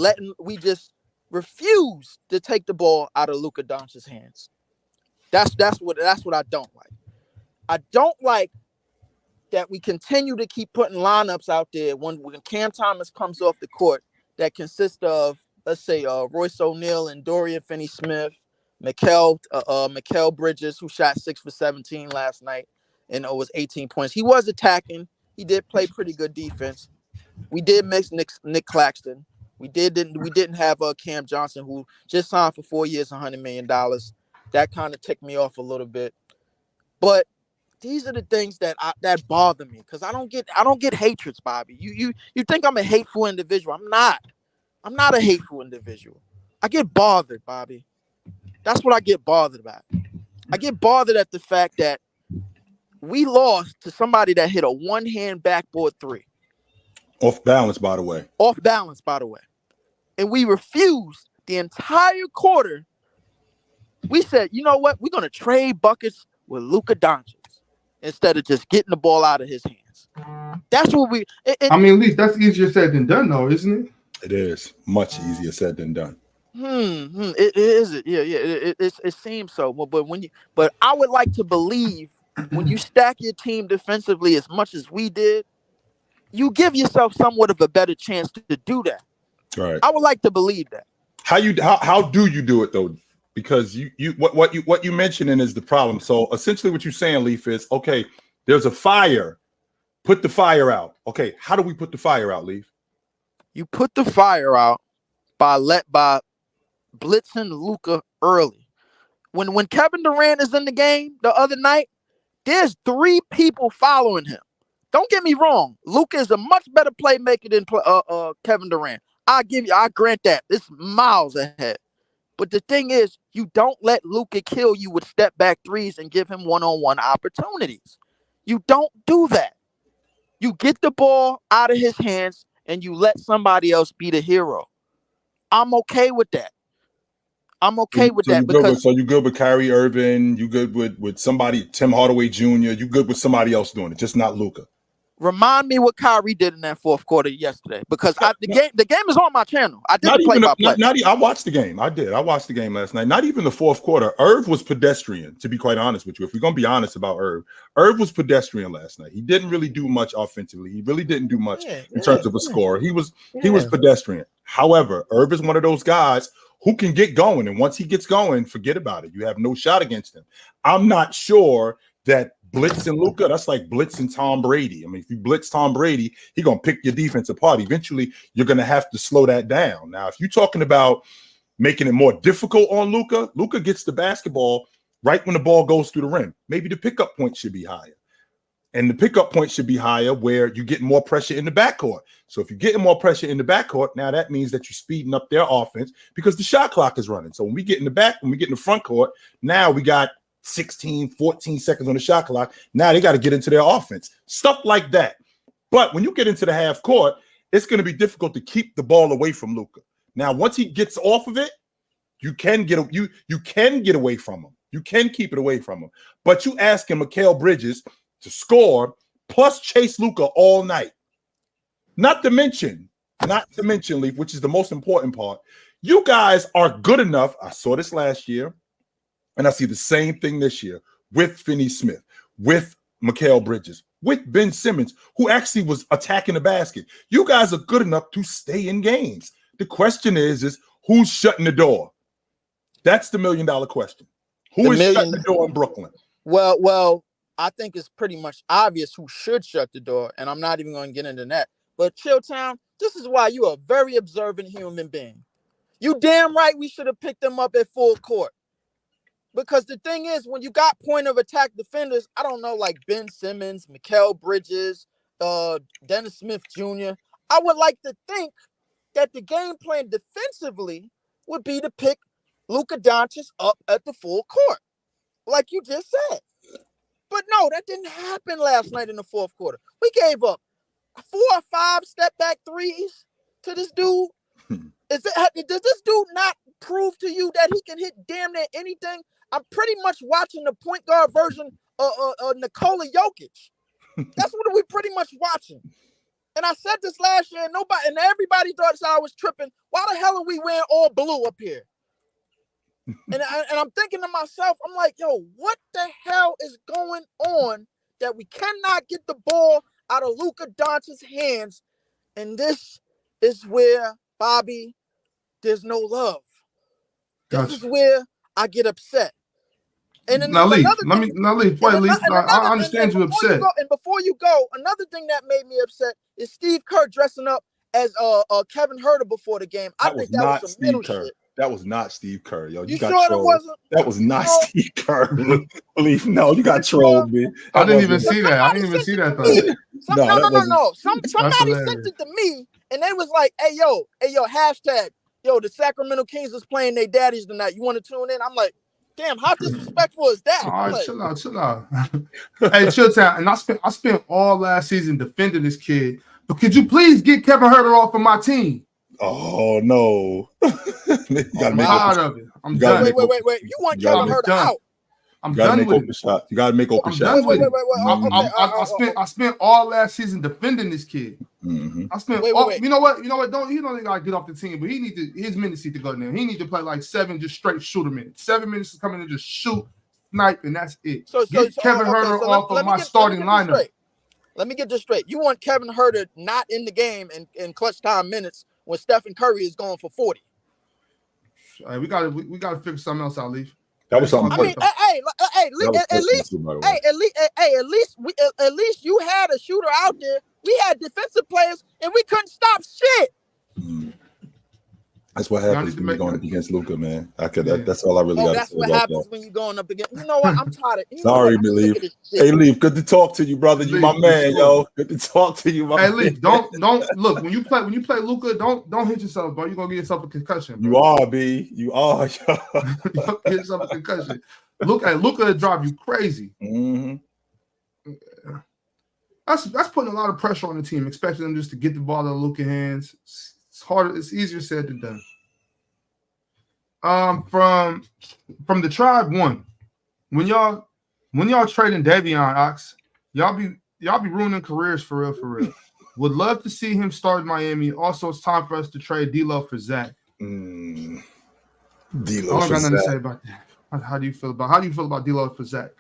refuse to take the ball out of Luka Doncic's hands. That's what I don't like. I don't like that we continue to keep putting lineups out there when Cam Thomas comes off the court that consists of, let's say, Royce O'Neal and Dorian Finney-Smith, Mikal Bridges, who shot 6 for 17 last night and it was 18 points. He was attacking. He did play pretty good defense. We did miss Nick Claxton. We didn't have Cam Johnson, who just signed for 4 years, $100 million. That kind of ticked me off a little bit. But these are the things that bother me because I don't get hatreds, Bobby. You think I'm a hateful individual? I'm not. I'm not a hateful individual. I get bothered, Bobby. That's what I get bothered about. I get bothered at the fact that we lost to somebody that hit a one-hand backboard 3. Off balance, by the way. And we refused the entire quarter. We said, you know what? We're going to trade buckets with Luka Doncic instead of just getting the ball out of his hands. That's what we... at least that's easier said than done, though, isn't it? It is. Much easier said than done. It is. Yeah. It seems so. But I would like to believe when you stack your team defensively as much as we did, you give yourself somewhat of a better chance to do that. Right. I would like to believe that. How do you do it though? Because what you mentioning is the problem. So essentially what you're saying, Leaf, is okay, there's a fire. Put the fire out. Okay, how do we put the fire out, Leaf? You put the fire out by blitzing Luka early. When Kevin Durant is in the game the other night, there's 3 people following him. Don't get me wrong. Luka is a much better playmaker than Kevin Durant. I grant that. It's miles ahead. But the thing is, you don't let Luka kill you with step back threes and give him one-on-one opportunities. You don't do that. You get the ball out of his hands and you let somebody else be the hero. I'm okay with that. I'm okay with that because you good with Kyrie Irving, you good with somebody, Tim Hardaway Jr., you good with somebody else doing it, just not Luka. Remind me what Kyrie did in that fourth quarter yesterday, because the game is on my channel. I did play-by-play. I watched the game. I did. I watched the game last night. Not even the fourth quarter. Irv was pedestrian, to be quite honest with you. If we're gonna be honest about Irv was pedestrian last night. He didn't really do much offensively. He really didn't do much in terms of a score. He was pedestrian. However, Irv is one of those guys who can get going, and once he gets going, forget about it. You have no shot against him. I'm not sure that blitz and Luka, that's like blitz and Tom Brady. I mean, if you blitz Tom Brady, he's going to pick your defense apart. Eventually, you're going to have to slow that down. Now, if you're talking about making it more difficult on Luka, Luka gets the basketball right when the ball goes through the rim. Maybe the pickup point should be higher. And the pickup point should be higher where you get more pressure in the backcourt. So if you're getting more pressure in the backcourt, now that means that you're speeding up their offense because the shot clock is running. So when we get in the front court, now we got 16, 14 seconds on the shot clock. Now they got to get into their offense. Stuff like that. But when you get into the half court, it's going to be difficult to keep the ball away from Luka. Now, once he gets off of it, you can get away from him. You can keep it away from him. But you ask him, Mikal Bridges, to score plus chase Luka all night. Not to mention, Leaf, which is the most important part. You guys are good enough. I saw this last year. And I see the same thing this year with Finney-Smith, with Mikal Bridges, with Ben Simmons, who actually was attacking the basket. You guys are good enough to stay in games. The question is who's shutting the door? That's the $1 million question. Who is shutting the door in Brooklyn? Well, I think it's pretty much obvious who should shut the door, and I'm not even going to get into that. But Chilltown, this is why you are a very observant human being. You damn right we should have picked them up at full court. Because the thing is, when you got point of attack defenders, I don't know, like Ben Simmons, Mikal Bridges, Dennis Smith Jr., I would like to think that the game plan defensively would be to pick Luka Doncic up at the full court, like you just said. But no, that didn't happen last night in the fourth quarter. We gave up 4 or 5 step-back threes to this dude. Does this dude not prove to you that he can hit damn near anything? I'm pretty much watching the point guard version of Nikola Jokic. That's what we're pretty much watching. And I said this last year, and everybody thought I was tripping. Why the hell are we wearing all blue up here? And I'm thinking to myself, I'm like, yo, what the hell is going on that we cannot get the ball out of Luka Doncic's hands? And this is where, Bobby, there's no love. This is where I get upset. And then I understand you're upset. And before you go, another thing that made me upset is Steve Kerr dressing up as Kevin Huerter before the game. I think that was some middle shit. That was not Steve Kerr, yo. You got sure trolled. It wasn't? That was not Steve Kerr. Believe no, you got trolled, man. I didn't even see that. I didn't even see that though. No. Somebody sent it to me, and they was like, "Hey yo, hashtag, yo, the Sacramento Kings is playing their daddies tonight. You want to tune in?" I'm like, damn, how disrespectful is that? All right, like, chill out. Hey, Chilltown, and I spent all last season defending this kid. But could you please get Kevin Huerter off of my team? Oh no! I'm tired of it. I'm done. Wait! You want Kevin Huerter out? I'm done with it. You got to make open shots. I spent all last season defending this kid. Mm-hmm. I spent. You know what? He don't got to get off the team, but his minutes need to go down. He need to play like 7 just straight shooter minutes. 7 minutes to come in and just shoot, snipe, and that's it. Get Kevin Huerter off of my starting lineup. Let me get this straight. You want Kevin Huerter not in the game in clutch time minutes when Stephen Curry is going for 40. Hey, we gotta figure something else out, Leaf. That was something. I mean, at least you had a shooter out there. We had defensive players, and we couldn't stop shit. That's what happens when you're going up against Luka, man. That's all I really got to say. That's what happens when you're going up against. You know what? I'm tired of. Sorry, Leaf. Hey, Leaf, good to talk to you, brother. You my man, yo. Good to talk to you, my man. Hey, Leaf, don't look when you play Luka. Don't hit yourself, bro. You're gonna get yourself a concussion. Bro. You are, B. You are. Get yourself a concussion. Luka will drive you crazy. Mm-hmm. Yeah. That's putting a lot of pressure on the team, expecting them just to get the ball out of Luka's hands. It's harder. It's easier said than done. From the Tribe one, when y'all trading Davion Ox, y'all be ruining careers for real. Would love to see him start in Miami. Also, it's time for us to trade D'Lo for Zach. D'Lo I don't got nothing to say about that. How do you feel about D'Lo for Zach?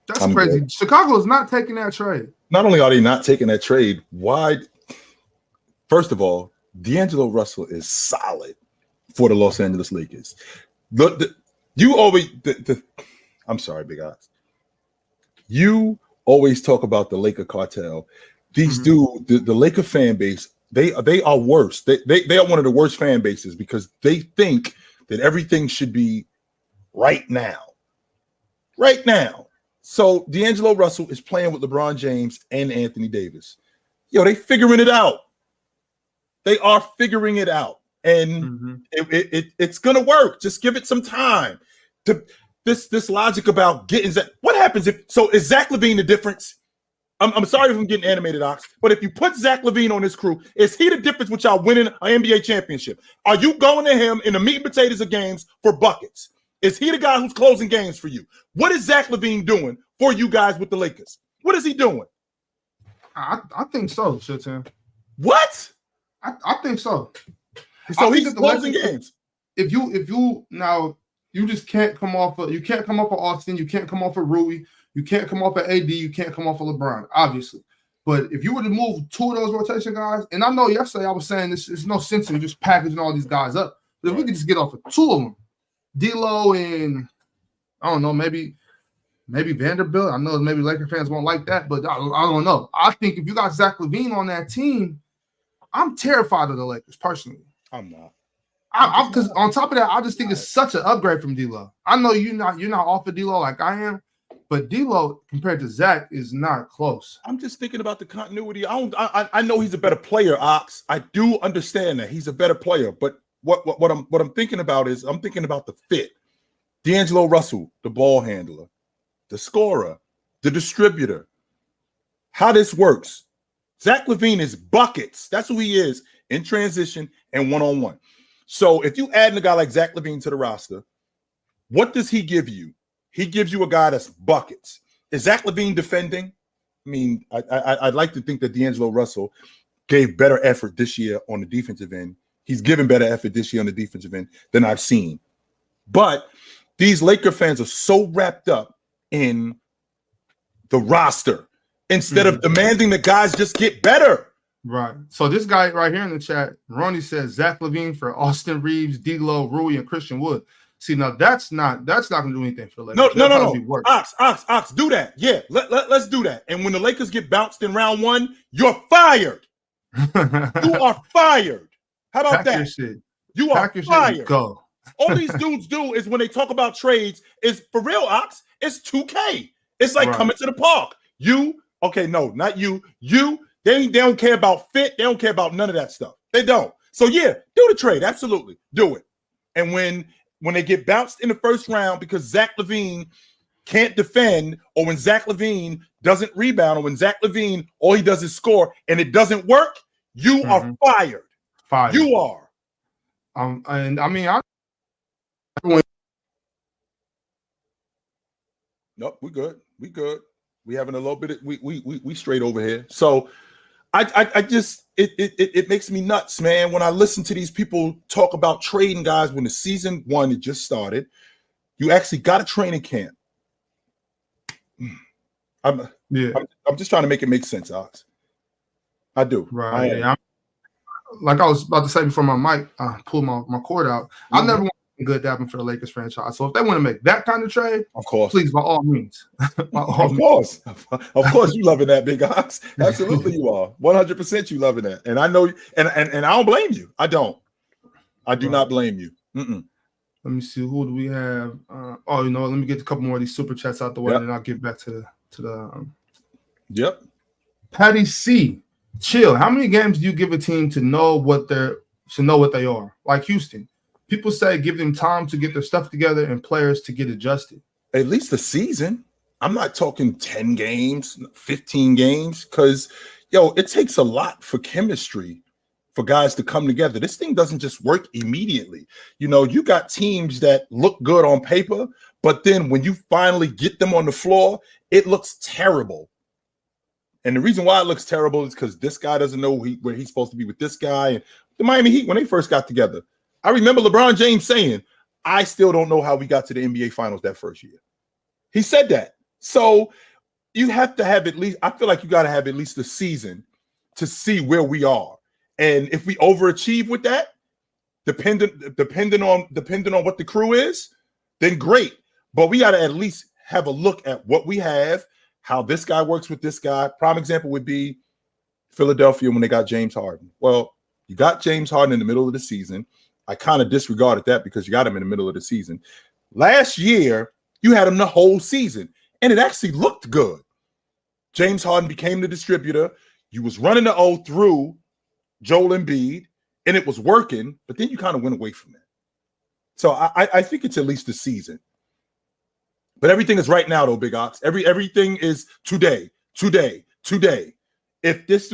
That's crazy. Good. Chicago is not taking that trade. Not only are they not taking that trade, why? First of all, D'Angelo Russell is solid for the Los Angeles Lakers. I'm sorry, Big Ox. You always talk about the Laker cartel. These dudes, the Laker fan base, they are worse. They are one of the worst fan bases because they think that everything should be right now. Right now. So D'Angelo Russell is playing with LeBron James and Anthony Davis. Yo, they figuring it out. They are figuring it out. And it's going to work. Just give it some time. This logic about getting Zach. What happens is Zach LaVine the difference? I'm sorry if I'm getting animated, Ox, but if you put Zach LaVine on this crew, is he the difference with y'all winning an NBA championship? Are you going to him in the meat and potatoes of games for buckets? Is he the guy who's closing games for you? What is Zach LaVine doing for you guys with the Lakers? What is he doing? I think so, Shilton. What? I think so. So he's closing games. If you now you just can't come off of Austin, you can't come off of Rui, you can't come off of AD, you can't come off of LeBron, obviously. But if you were to move two of those rotation guys, and I know yesterday I was saying there's no sense in just packaging all these guys up. But if we could just get off of two of them, D'Lo and I don't know, maybe Vanderbilt. I know maybe Laker fans won't like that, but I don't know. I think if you got Zach LaVine on that team, I'm terrified of the Lakers personally. I'm not. I'm because on top of that, I just think it's such an upgrade from D'Lo. I know you're not off of D'Lo like I am, but D'Lo compared to Zach is not close. I'm just thinking about the continuity. I know he's a better player, Ox. I do understand that he's a better player, but what I'm thinking about is I'm thinking about the fit. D'Angelo Russell, the ball handler, the scorer, the distributor. How this works. Zach LaVine is buckets. That's who he is in transition and one-on-one. So if you add a guy like Zach LaVine to the roster, what does he give you? He gives you a guy that's buckets. Is Zach LaVine defending? I mean, I'd like to think that D'Angelo Russell gave better effort this year on the defensive end. He's given better effort this year on the defensive end than I've seen. But these Laker fans are so wrapped up in the roster instead of demanding that guys just get better. Right. So this guy right here in the chat, Ronnie says Zach LaVine for Austin Reeves, D'Lo, Rui, and Christian Wood. See, now that's not going to do anything for the Lakers. No. Ox, do that. Yeah, let's do that. And when the Lakers get bounced in round one, you're fired. You are fired. How about that? You are fired. Go. All these dudes do is when they talk about trades is for real, Ox. It's 2K. It's like coming to the park. Not you. They don't care about fit. They don't care about none of that stuff. They don't. So yeah, do the trade. Absolutely, do it. And when they get bounced in the first round because Zach LaVine can't defend, or when Zach LaVine doesn't rebound, or when Zach LaVine all he does is score and it doesn't work, you are fired. You are. And I mean, nope, we good. We having a little bit of we straight over here. So I just it makes me nuts, man, when I listen to these people talk about trading guys when the season one it just started. You actually got a training camp. I'm just trying to make it make sense, Alex. I do. Right. Like I was about to say before my mic pulled my cord out. I never want good to happen for the Lakers franchise. So if they want to make that kind of trade, of course, please, by all means. Of course, you loving that, Big Ox. Absolutely, you are 100%. You loving that, and I know, and I don't blame you. I do not blame you. Let me see, who do we have? Let me get a couple more of these super chats out the way, and then I'll get back to the. Yep. Patty C, chill. How many games do you give a team to know what they are? Like Houston, people say give them time to get their stuff together and players to get adjusted. At least a season. I'm not talking 10 games, 15 games, because it takes a lot for chemistry for guys to come together. This thing doesn't just work immediately. You got teams that look good on paper, but then when you finally get them on the floor, it looks terrible. And the reason why it looks terrible is because this guy doesn't know where he's supposed to be with this guy. And the Miami Heat, when they first got together, I remember LeBron James saying, I still don't know how we got to the NBA Finals that first year. He said that. So you have to have I feel like you got to have at least a season to see where we are. And if we overachieve with that, depending on what the crew is, then great. But we got to at least have a look at what we have, how this guy works with this guy. Prime example would be Philadelphia when they got James Harden. Well, you got James Harden in the middle of the season. I kind of disregarded that because you got him in the middle of the season. Last year, you had him the whole season, and it actually looked good. James Harden became the distributor. You was running the O through Joel Embiid, and it was working, but then you kind of went away from that. So I think it's at least a season. But everything is right now, though, Big Ox. Everything is today. If this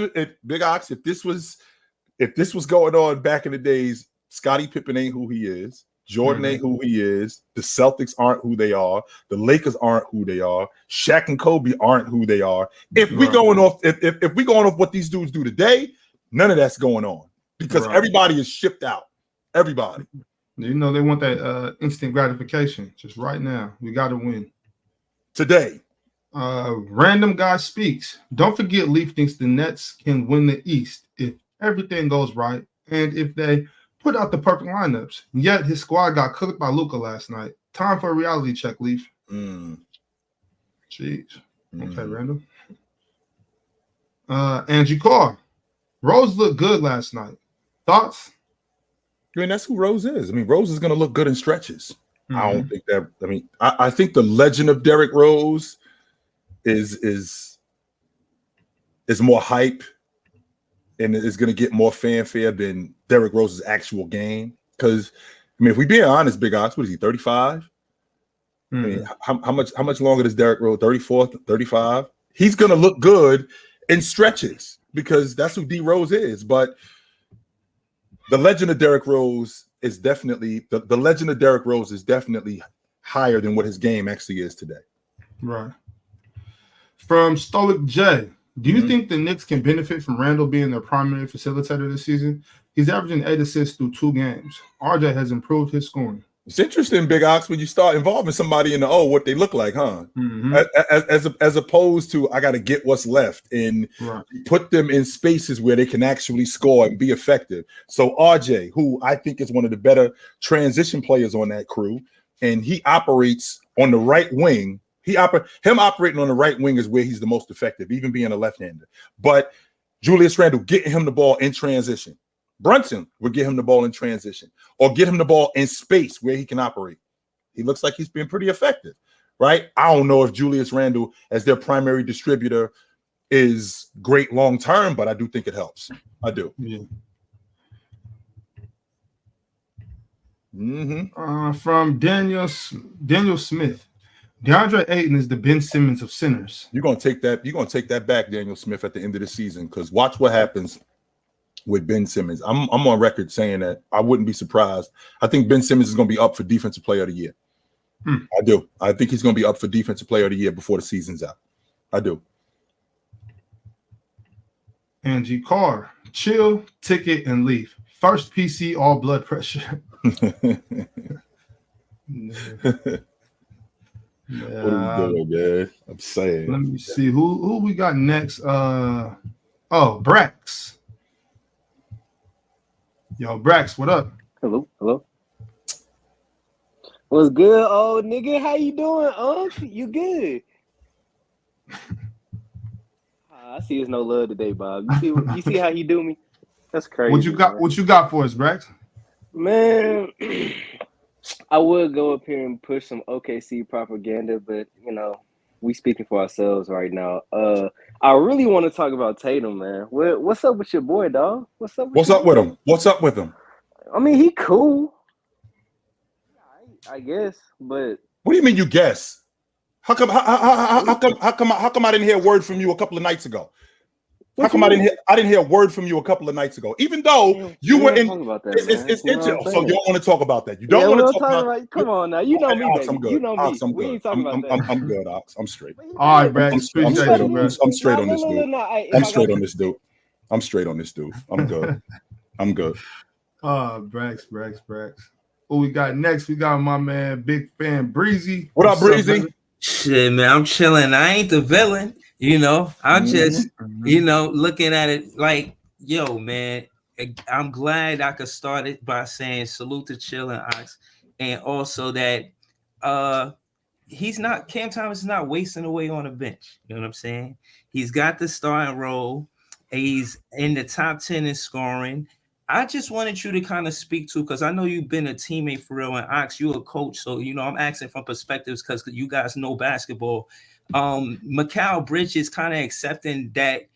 was going on back in the days, Scottie Pippen ain't who he is. Jordan ain't who he is. The Celtics aren't who they are. The Lakers aren't who they are. Shaq and Kobe aren't who they are. If we going off what these dudes do today, none of that's going on because everybody is shipped out. Everybody. They want that instant gratification just right now. We got to win today. Random guy speaks. Don't forget, Leaf thinks the Nets can win the East if everything goes right and if they put out the perfect lineups. Yet his squad got cooked by Luka last night. Time for a reality check, Leaf. Jeez. Okay, Random. Angie Carr. Rose looked good last night. Thoughts? I mean, that's who Rose is. I mean, Rose is going to look good in stretches. I don't think that. I mean, I think the legend of Derrick Rose is more hype and is going to get more fanfare than Derrick Rose's actual game. Because I mean, if we being honest, Big Ox, what is he? 35. I mean, how much longer does Derrick Rose? 34, 35. He's going to look good in stretches because that's who D Rose is. But the legend of Derrick Rose is definitely the legend of Derrick Rose is definitely higher than what his game actually is today. Right. From Stoic J, do you think the Knicks can benefit from Randall being their primary facilitator this season? He's averaging 8 assists through 2 games. RJ has improved his scoring. It's interesting, Big Ox, when you start involving somebody in the what they look like, huh? As opposed to I got to get what's left and put them in spaces where they can actually score and be effective. So RJ, who I think is one of the better transition players on that crew, and he operates on the right wing. Him operating on the right wing is where he's the most effective, even being a left-hander. But Julius Randle getting him the ball in transition. Brunson would get him the ball in transition or get him the ball in space where he can operate. He looks like he's been pretty effective, right? I don't know if Julius Randle as their primary distributor is great long-term, but I do think it helps. I do. Yeah. From Daniel Smith. DeAndre Ayton is the Ben Simmons of centers. You're gonna take that back, Daniel Smith, at the end of the season, because watch what happens with Ben Simmons. I'm on record saying that I wouldn't be surprised. I think Ben Simmons is going to be up for Defensive Player of the Year. I do. I think he's going to be up for Defensive Player of the Year before the season's out. I do. Angie Carr, chill, ticket, and leave. First PC, all blood pressure. What are we doing, man? I'm saying. Let me see who we got next. Brax. Yo, Brax, what up? Hello. What's good, old nigga? How you doing, You good? I see there's no love today, Bob. You see how he do me? That's crazy. What you got for us, Brax? Man, I would go up here and push some OKC propaganda, but we speaking for ourselves right now. I really want to talk about Tatum, man. What's up with your boy, dog? What's up with him? What's up with him? I mean, he cool, I guess, but what do you mean you guess? How come I didn't hear a word from you a couple of nights ago? How come I didn't hear a word from you a couple of nights ago? Even though you were in, it's interesting. So you don't want to talk about that. You don't want to talk about. Come on now, you know me, baby. I'm good. You know me. Ox, I'm good. We ain't talking about that. I'm good, Ox. I'm straight. All right, Brax. I'm straight on this dude. I'm straight on this dude. I'm straight on this dude. I'm good. I'm good. Brax. Who we got next? We got my man, big fan Breezy. What up, Breezy? Shit, man, I'm chilling. I ain't the villain, I'm just, looking at it like, yo, man, I'm glad I could start it by saying salute to Chill and Ox, and also that Cam Thomas is not wasting away on the bench. You know what I'm saying? He's got the starting role. He's in the top 10 in scoring. I just wanted you to kind of speak to, because I know you've been a teammate for real, and Ox, you're a coach, so I'm asking from perspectives because you guys know basketball. Mikal Bridges kind of accepting that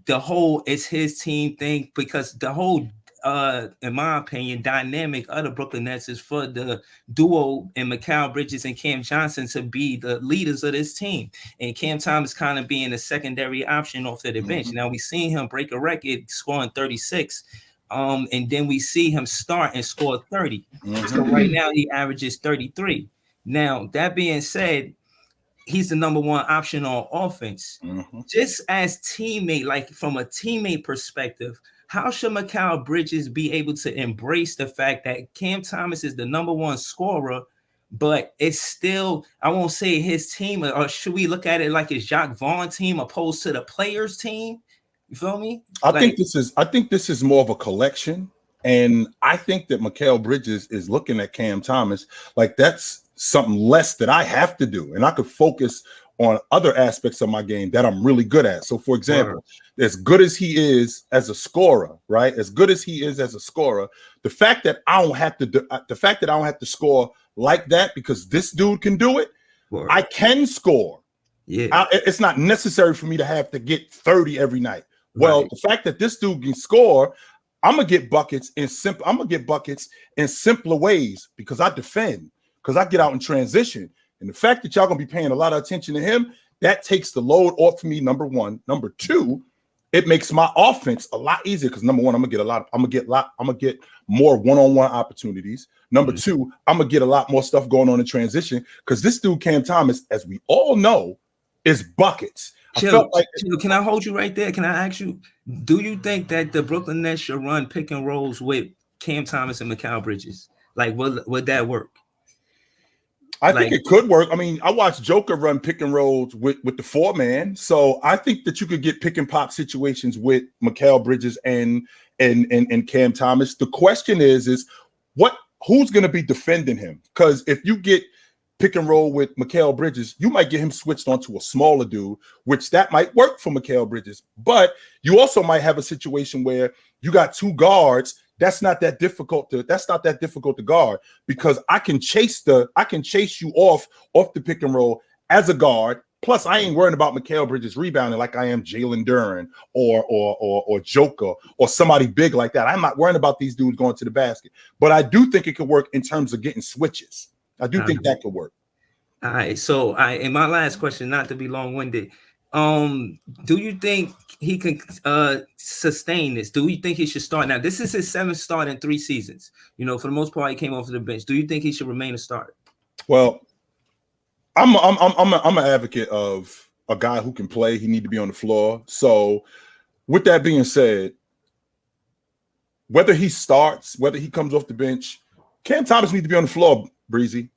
the whole is his team thing, because the whole, in my opinion, dynamic of the Brooklyn Nets is for the duo and Mikal Bridges and Cam Johnson to be the leaders of this team, and Cam Thomas kind of being a secondary option off of the bench. Now we seen him break a record scoring 36. And then we see him start and score 30. So right now he averages 33. Now, that being said, he's the number one option on offense. Just as teammate, like from a teammate perspective, how should Mikal Bridges be able to embrace the fact that Cam Thomas is the number one scorer, but it's still, I won't say his team, or should we look at it like it's Jacques Vaughn's team opposed to the players' team? You feel me? I think this is more of a collection, and I think that Mikal Bridges is looking at Cam Thomas like that's something less that I have to do, and I could focus on other aspects of my game that I'm really good at. So, for example, as good as he is as a scorer, right? As good as he is as a scorer, the fact that I don't have to score like that because this dude can do it, I can score. Yeah, it's not necessary for me to have to get 30 every night. Well, the fact that this dude can score, I'm gonna get buckets in simpler ways because I defend, because I get out in transition. And the fact that y'all gonna be paying a lot of attention to him, that takes the load off for me. Number one. Number two, it makes my offense a lot easier because number one, I'm gonna get more one-on-one opportunities. Number two, I'm gonna get a lot more stuff going on in transition because this dude Cam Thomas, as we all know, is buckets. Chill, can I hold you right there? Can I ask you, do you think that the Brooklyn Nets should run pick and rolls with Cam Thomas and Mikal Bridges? Like, would that work? I think it could work. I mean, I watched Joker run pick and rolls with the 4-man. So I think that you could get pick and pop situations with Mikal Bridges and Cam Thomas. The question is who's going to be defending him? Because if you get pick and roll with Mikal Bridges, you might get him switched onto a smaller dude, which that might work for Mikal Bridges. But you also might have a situation where you got two guards. That's not that difficult to guard because I can chase you off the pick and roll as a guard. Plus, I ain't worrying about Mikal Bridges rebounding like I am Jalen Duren or Joker or somebody big like that. I'm not worrying about these dudes going to the basket. But I do think it could work in terms of getting switches. I do think that could work. All right. So and my last question, not to be long-winded, do you think he can sustain this? Do you think he should start? Now, this is his 7th start in 3 seasons. For the most part, he came off the bench. Do you think he should remain a starter? Well, I'm an advocate of a guy who can play. He need to be on the floor. So, with that being said, whether he starts, whether he comes off the bench, Cam Thomas needs to be on the floor. Breezy,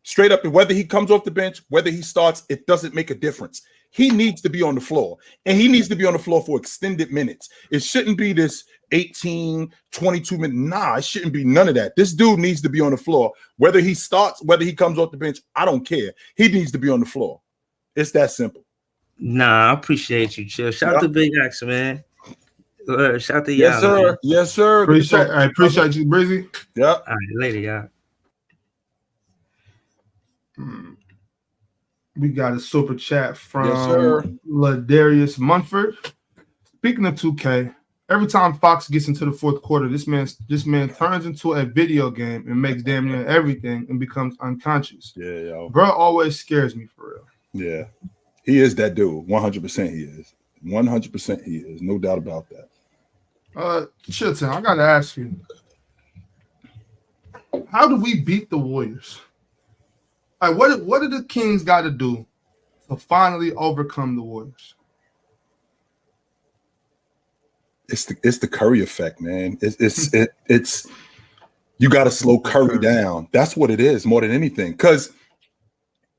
straight up, whether he comes off the bench, whether he starts, it doesn't make a difference. he needs to be on the floor, and he needs to be on the floor for extended minutes. It shouldn't be this 18, 22 minutes. Nah, it shouldn't be none of that. This dude needs to be on the floor. Whether he starts, whether he comes off the bench, I don't care. He needs to be on the floor. It's that simple. Nah, I appreciate you, Chill. Shout out to Big X, man. Shout out to y'all. Yes, sir. Man. Yes, sir. I appreciate you, Brizzy. Yeah. All right, later, y'all. We got a super chat from Yes, Ladarius Munford. Speaking of 2K, every time Fox gets into the fourth quarter, this man turns into a video game and makes damn near everything and becomes unconscious. Yeah, yo. Bro always scares me for real. Yeah. He is that dude. 100% he is. 100% he is. No doubt about that. Chilton, I gotta ask you, how do we beat the Warriors? Like, what do the Kings got to do to finally overcome the Warriors? It's the Curry effect, man. It's you got to slow Curry down. That's what it is more than anything. Because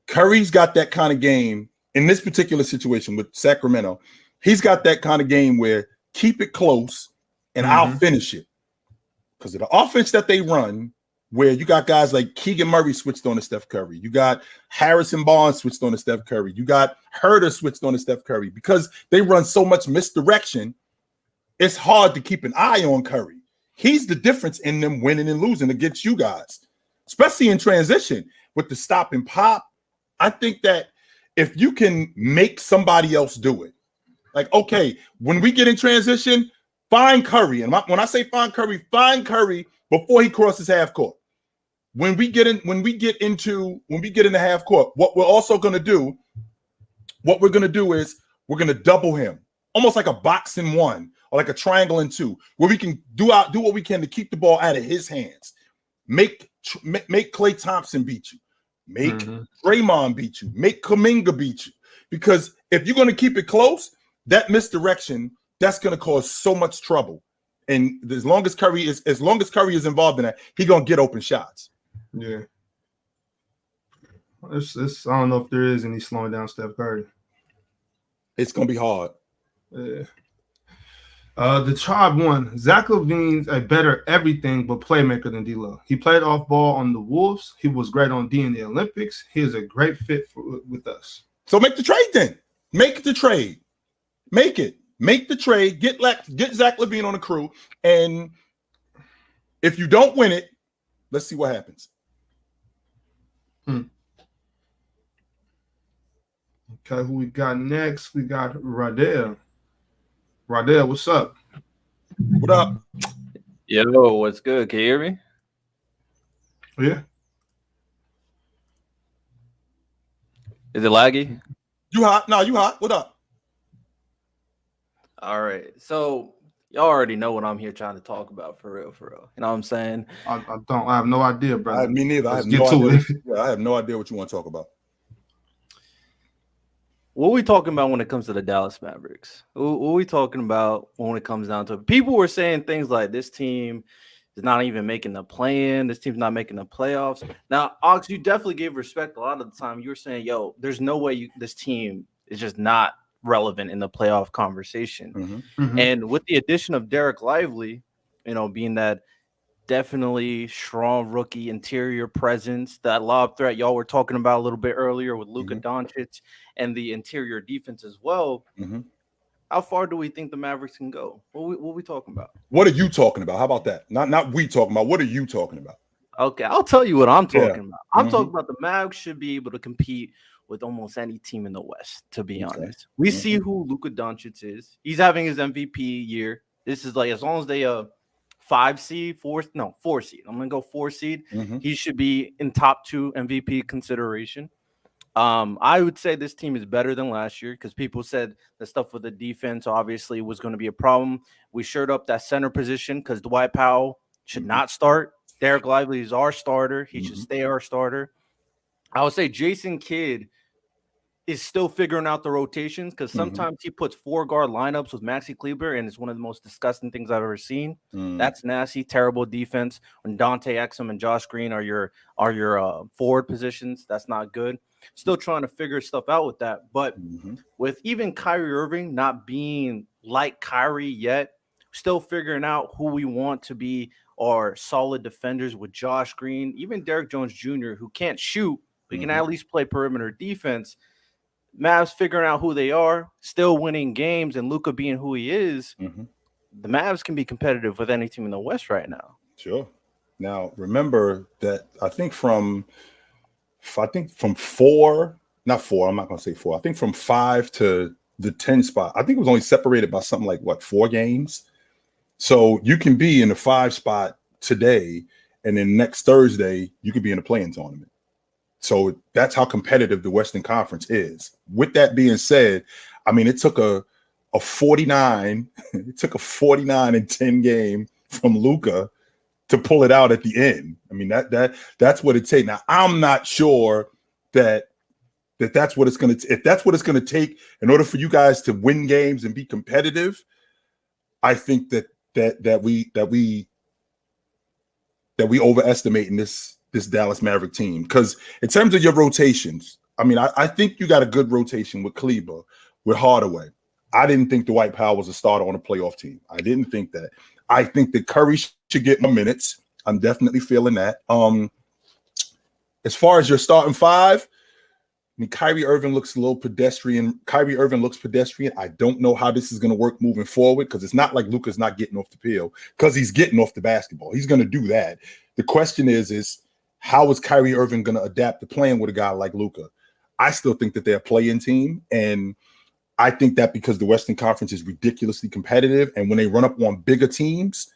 Curry's got that kind of game in this particular situation with Sacramento. He's got that kind of game where keep it close and I'll finish it. Because of the offense that they run, where you got guys like Keegan Murray switched on to Steph Curry. You got Harrison Barnes switched on to Steph Curry. You got Herter switched on to Steph Curry. Because they run so much misdirection, it's hard to keep an eye on Curry. He's the difference in them winning and losing against you guys, especially in transition with the stop and pop. I think that if you can make somebody else do it, like, okay, when we get in transition, find Curry. And when I say find Curry before he crosses half court. When we get in the half court, what we're going to do is we're going to double him, almost like a box in one or like a triangle in two, where we can do what we can to keep the ball out of his hands. Make Klay Thompson beat you. Make Draymond beat you. Make Kuminga beat you. Because if you're going to keep it close, that misdirection, that's going to cause so much trouble. And as long as Curry is involved in that, he's going to get open shots. Yeah. I don't know if there is any slowing down Steph Curry. It's going to be hard. Yeah. The Tribe won. Zach LaVine's a better everything but playmaker than D-Lo. He played off ball on the Wolves. He was great on D in the Olympics. He is a great fit with us. So make the trade then. Make the trade. Make it. Make the trade. Get Zach LaVine on the crew. And if you don't win it, let's see what happens. Okay, who we got next? We got Radell. Radell, what's up? What up? Yo, what's good? Can you hear me? Yeah. Is it laggy? You hot? No, you hot. What up? All right. So y'all already know what I'm here trying to talk about for real. You know what I'm saying? I don't. I have no idea, brother. Me neither. I have no idea what you want to talk about. What are we talking about when it comes to the Dallas Mavericks? What are we talking about when it comes down to it? People were saying things like this team is not even making the play-in. This team's not making the playoffs. Now, Ox, you definitely gave respect a lot of the time. You were saying, yo, there's no way this team is just not relevant in the playoff conversation. And with the addition of Derek Lively, being that definitely strong rookie interior presence, that lob threat y'all were talking about a little bit earlier with Luka Doncic and the interior defense as well. How far do we think the Mavericks can go? What are we talking about? What are you talking about? How about that? Not we talking about. What are you talking about? Okay, I'll tell you what I'm talking about. I'm talking about the Mavericks should be able to compete with almost any team in the West, to be honest. We see who Luka Doncic is. He's having his MVP year. This is like, as long as they 4 seed. I'm gonna go 4 seed. He should be in top 2 MVP consideration. I would say this team is better than last year because people said the stuff with the defense obviously was going to be a problem. We shored up that center position because Dwight Powell should not start. Derek Lively is our starter. He should stay our starter. I would say Jason Kidd is still figuring out the rotations because sometimes he puts 4-guard lineups with Maxi Kleber, and it's one of the most disgusting things I've ever seen. That's nasty, terrible defense. When Dante Exum and Josh Green are your forward positions, that's not good. Still trying to figure stuff out with that. But with even Kyrie Irving not being like Kyrie yet, still figuring out who we want to be our solid defenders with Josh Green, even Derrick Jones Jr., who can't shoot, but can at least play perimeter defense. Mavs figuring out who they are, still winning games, and Luka being who he is, the Mavs can be competitive with any team in the West right now. Sure. Now, remember that I think from 4, not 4, I'm not going to say 4. I think from 5 to the 10 spot, I think it was only separated by something like, 4 games? So you can be in the 5 spot today, and then next Thursday, you could be in a play-in tournament. So that's how competitive the Western Conference is. With that being said, I mean, it took a 49-10 game from Luka to pull it out at the end. I mean, that's what it takes. Now, I'm not sure that's what it's going to. If that's what it's going to take in order for you guys to win games and be competitive, I think that we overestimating this Dallas Maverick team. Because in terms of your rotations, I mean, I think you got a good rotation with Kleber, with Hardaway. I didn't think Dwight Powell was a starter on a playoff team. I didn't think that. I think that Curry should get more minutes. I'm definitely feeling that. As far as your starting 5, I mean, Kyrie Irving looks a little pedestrian. Kyrie Irving looks pedestrian. I don't know how this is going to work moving forward because it's not like Luka's not getting off the field because he's getting off the basketball. He's going to do that. The question is how is Kyrie Irving going to adapt to playing with a guy like Luka? I still think that they're a play-in team, and I think that because the Western Conference is ridiculously competitive, and when they run up on bigger teams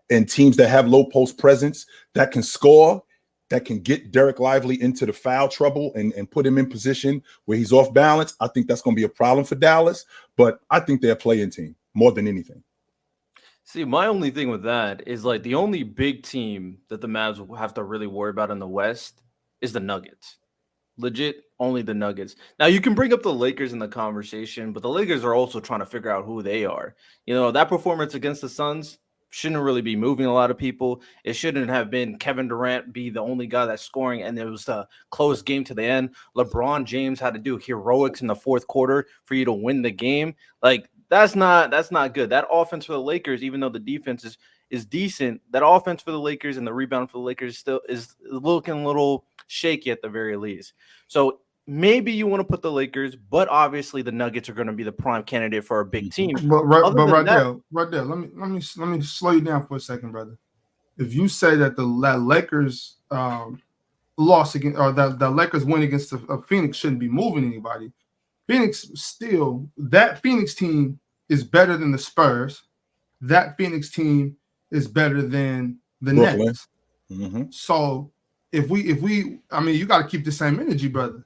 and teams that have low post presence that can score, that can get Derek Lively into the foul trouble and put him in position where he's off balance, I think that's going to be a problem for Dallas. But I think they're a play-in team more than anything. See, my only thing with that is like the only big team that the Mavs will have to really worry about in the West is the Nuggets. Legit, only the Nuggets. Now, you can bring up the Lakers in the conversation, but the Lakers are also trying to figure out who they are. You know, that performance against the Suns shouldn't really be moving a lot of people. It shouldn't have been Kevin Durant be the only guy that's scoring, and it was a close game to the end. LeBron James had to do heroics in the fourth quarter for you to win the game. Like, that's not good. That offense for the Lakers, even though the defense is decent, that offense for the Lakers and the rebound for the Lakers still is looking a little shaky at the very least. So maybe you want to put the Lakers, but obviously the Nuggets are going to be the prime candidate for a big team. But right there, let me slow you down for a second, brother. If you say that the Lakers loss against, or that the Lakers win against Phoenix shouldn't be moving anybody, Phoenix still, that Phoenix team is better than the Spurs. That Phoenix team is better than the Brooklyn. Nets. So if we, I mean, you got to keep the same energy, brother.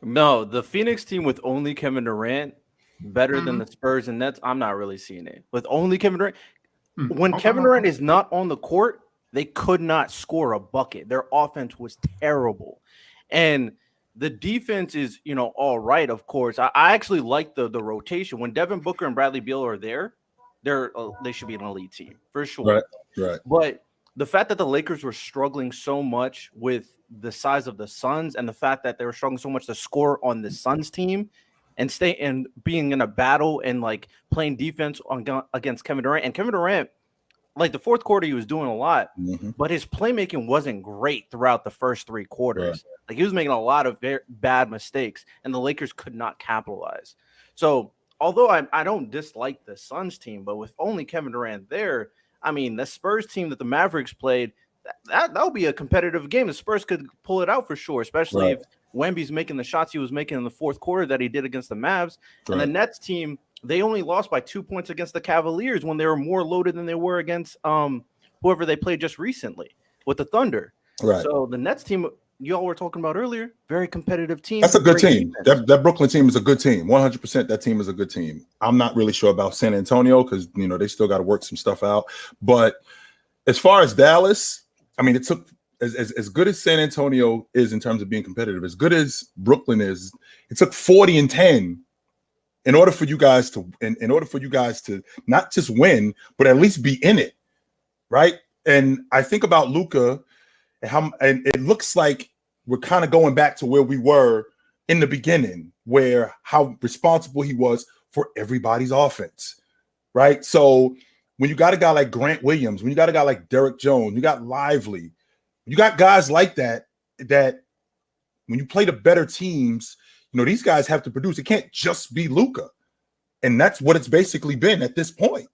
No, the Phoenix team with only Kevin Durant better than the Spurs and Nets. I'm not really seeing it with only Kevin Durant. When Kevin Durant is not on the court, they could not score a bucket. Their offense was terrible, and the defense is, you know, all right. Of course, I actually like the rotation when Devin Booker and Bradley Beal are there. They should be an elite team for sure. Right. But the fact that the Lakers were struggling so much with the size of the Suns and the fact that they were struggling so much to score on the Suns team and stay and being in a battle and like playing defense against Kevin Durant. And Kevin Durant, like the fourth quarter, he was doing a lot, but his playmaking wasn't great throughout the first 3 quarters. Like he was making a lot of very bad mistakes, and the Lakers could not capitalize. So although I don't dislike the Suns team, but with only Kevin Durant there, I mean, the Spurs team that the Mavericks played, that'll be a competitive game. The Spurs could pull it out for sure, especially if Wemby's making the shots he was making in the fourth quarter that he did against the Mavs. And the Nets team, they only lost by 2 points against the Cavaliers when they were more loaded than they were against whoever they played just recently with the Thunder. So the Nets team, y'all were talking about earlier, very competitive team. That's a good team. That Brooklyn team is a good team. 100%. That team is a good team. I'm not really sure about San Antonio because, you know, they still got to work some stuff out. But as far as Dallas, I mean, it took as good as San Antonio is in terms of being competitive, as good as Brooklyn is, it took 40 and 10 in order for you guys to not just win, but at least be in it, right? And I think about Luka and it looks like we're kind of going back to where we were in the beginning, where how responsible he was for everybody's offense, right? So when you got a guy like Grant Williams, when you got a guy like Derek Jones, you got Lively, you got guys like that when you play the better teams, these guys have to produce. It can't just be Luka. And that's what it's basically been at this point.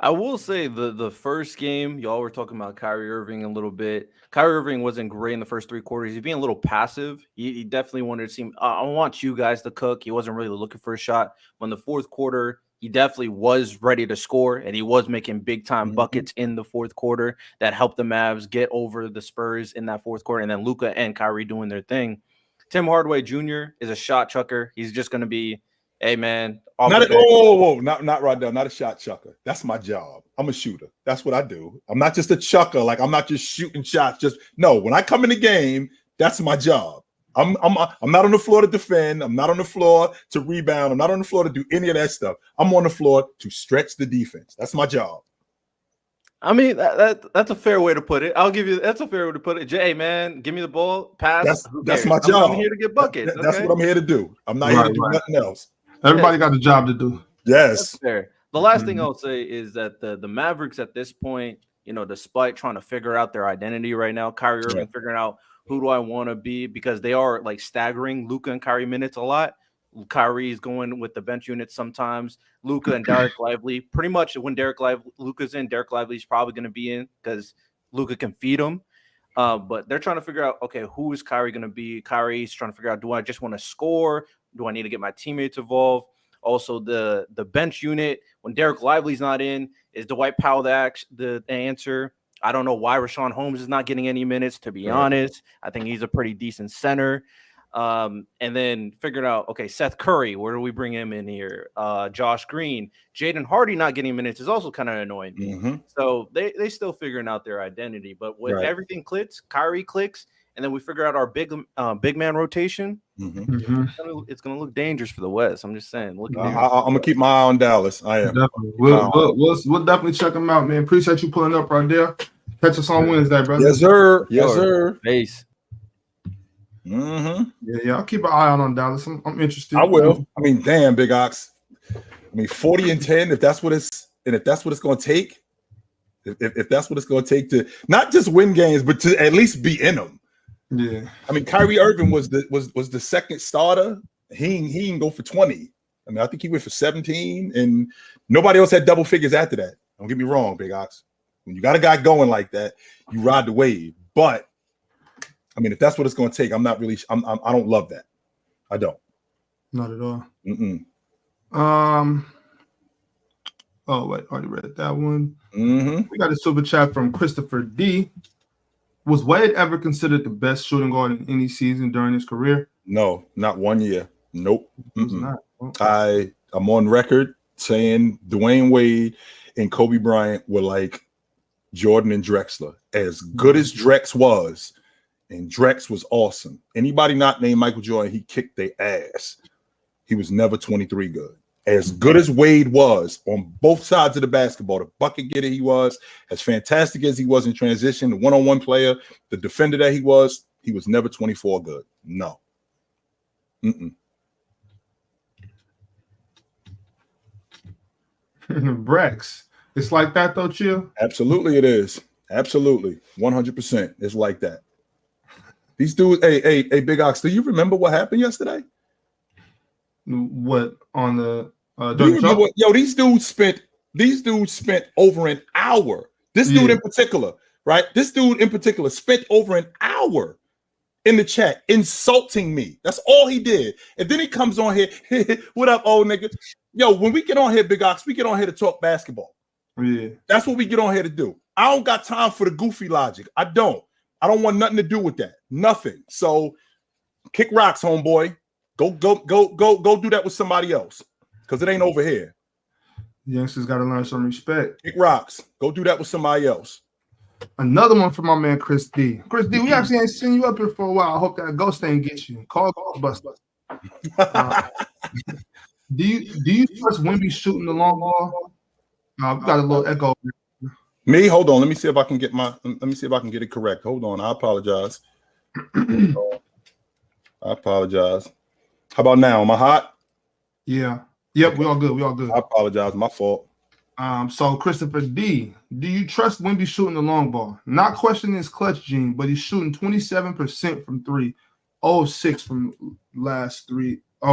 I will say the first game, y'all were talking about Kyrie Irving a little bit. Kyrie Irving wasn't great in the first 3 quarters. He's being a little passive. He definitely wanted to seem, I want you guys to cook. He wasn't really looking for a shot. When the fourth quarter, he definitely was ready to score, and he was making big-time buckets in the fourth quarter that helped the Mavs get over the Spurs in that fourth quarter, and then Luka and Kyrie doing their thing. Tim Hardaway Jr. is a shot chucker. He's just going to be, hey, man. Not Rondell, not a shot chucker. That's my job. I'm a shooter. That's what I do. I'm not just a chucker. Like, I'm not just shooting shots. No, when I come in the game, that's my job. I'm not on the floor to defend. I'm not on the floor to rebound. I'm not on the floor to do any of that stuff. I'm on the floor to stretch the defense. That's my job. I mean, that's a fair way to put it. I'll give you that's a fair way to put it. Hey, man, give me the ball, pass. That's my job. I'm here to get buckets. That's what I'm here to do. I'm not here to do nothing else. Everybody got a job to do. Yes. That's fair. The last thing I'll say is that the Mavericks at this point, despite trying to figure out their identity right now, Kyrie Irving figuring out who do I want to be, because they are like staggering Luka and Kyrie minutes a lot. Kyrie's going with the bench units sometimes. Luka and Derek Lively, pretty much when Luka's in, Derek Lively's probably going to be in because Luka can feed him. But they're trying to figure out, okay, who is Kyrie going to be? Kyrie's trying to figure out, do I just want to score? Do I need to get my teammates involved? Also, the bench unit, when Derek Lively's not in, is Dwight Powell the answer? I don't know why Rashawn Holmes is not getting any minutes, to be honest. I think he's a pretty decent center. And then figured out, okay, Seth Curry, where do we bring him in here? Josh Green, Jaden Hardy not getting minutes is also kind of annoying me. So they still figuring out their identity. But with everything clicks, Kyrie clicks, and then we figure out our big man rotation. It's gonna look dangerous for the West. I'm just saying. I'm gonna keep my eye on Dallas. I am. Definitely. We'll definitely check them out, man. Appreciate you pulling up right there. Catch us on Wednesday, brother. Yes, sir. Yes, sir. Peace. Yeah. I'll keep an eye out on Dallas. I'm interested. I will. I mean, damn, Big Ox. 40 and 10. If that's what it's going to take. If that's what it's going to take to not just win games, but to at least be in them. Yeah. I mean, Kyrie Irving was the second starter. He didn't go for 20. I mean, I think he went for 17, and nobody else had double figures after that. Don't get me wrong, Big Ox. When you got a guy going like that, you ride the wave. But I mean, if that's what it's going to take, I don't love that. I don't. Not at all. Oh wait, already read that one. We got a super chat from Christopher D. Was Wade ever considered the best shooting guard in any season during his career? No, not 1 year. Nope. Not. Okay. I'm on record saying Dwayne Wade and Kobe Bryant were like Jordan and Drexler. As good as Drex was, and Drex was awesome. Anybody not named Michael Jordan, he kicked their ass. He was never 23 good. As good as Wade was on both sides of the basketball, the bucket getter he was, as fantastic as he was in transition, the one-on-one player, the defender that he was never 24 good. No. Brex. It's like that though, Chill? Absolutely it is. Absolutely. 100%. It's like that. These dudes, hey, Big Ox, do you remember what happened yesterday? What on the these dudes spent over an hour. This dude in particular, right? This dude in particular spent over an hour in the chat insulting me. That's all he did. And then he comes on here, what up, old nigga? Yo, when we get on here, Big Ox, we get on here to talk basketball. Yeah. That's what we get on here to do. I don't got time for the goofy logic. I don't want nothing to do with that. Nothing. So kick rocks, homeboy. Go do that with somebody else. Because it ain't over here. Youngsters got to learn some respect. Kick rocks. Go do that with somebody else. Another one for my man Chris D. Chris D, we actually ain't seen you up here for a while. I hope that ghost ain't get you. Call Ghostbusters. Do you trust Wemby shooting the long ball? No, we got a little echo. Me, hold on. Let me see if I can get it correct. Hold on. I apologize. I apologize. How about now? Am I hot? Yeah. Yep, we all good. I apologize. My fault. So Christopher D, do you trust Wemby shooting the long ball? Not questioning his clutch gene, but he's shooting 27% from 3, 6 from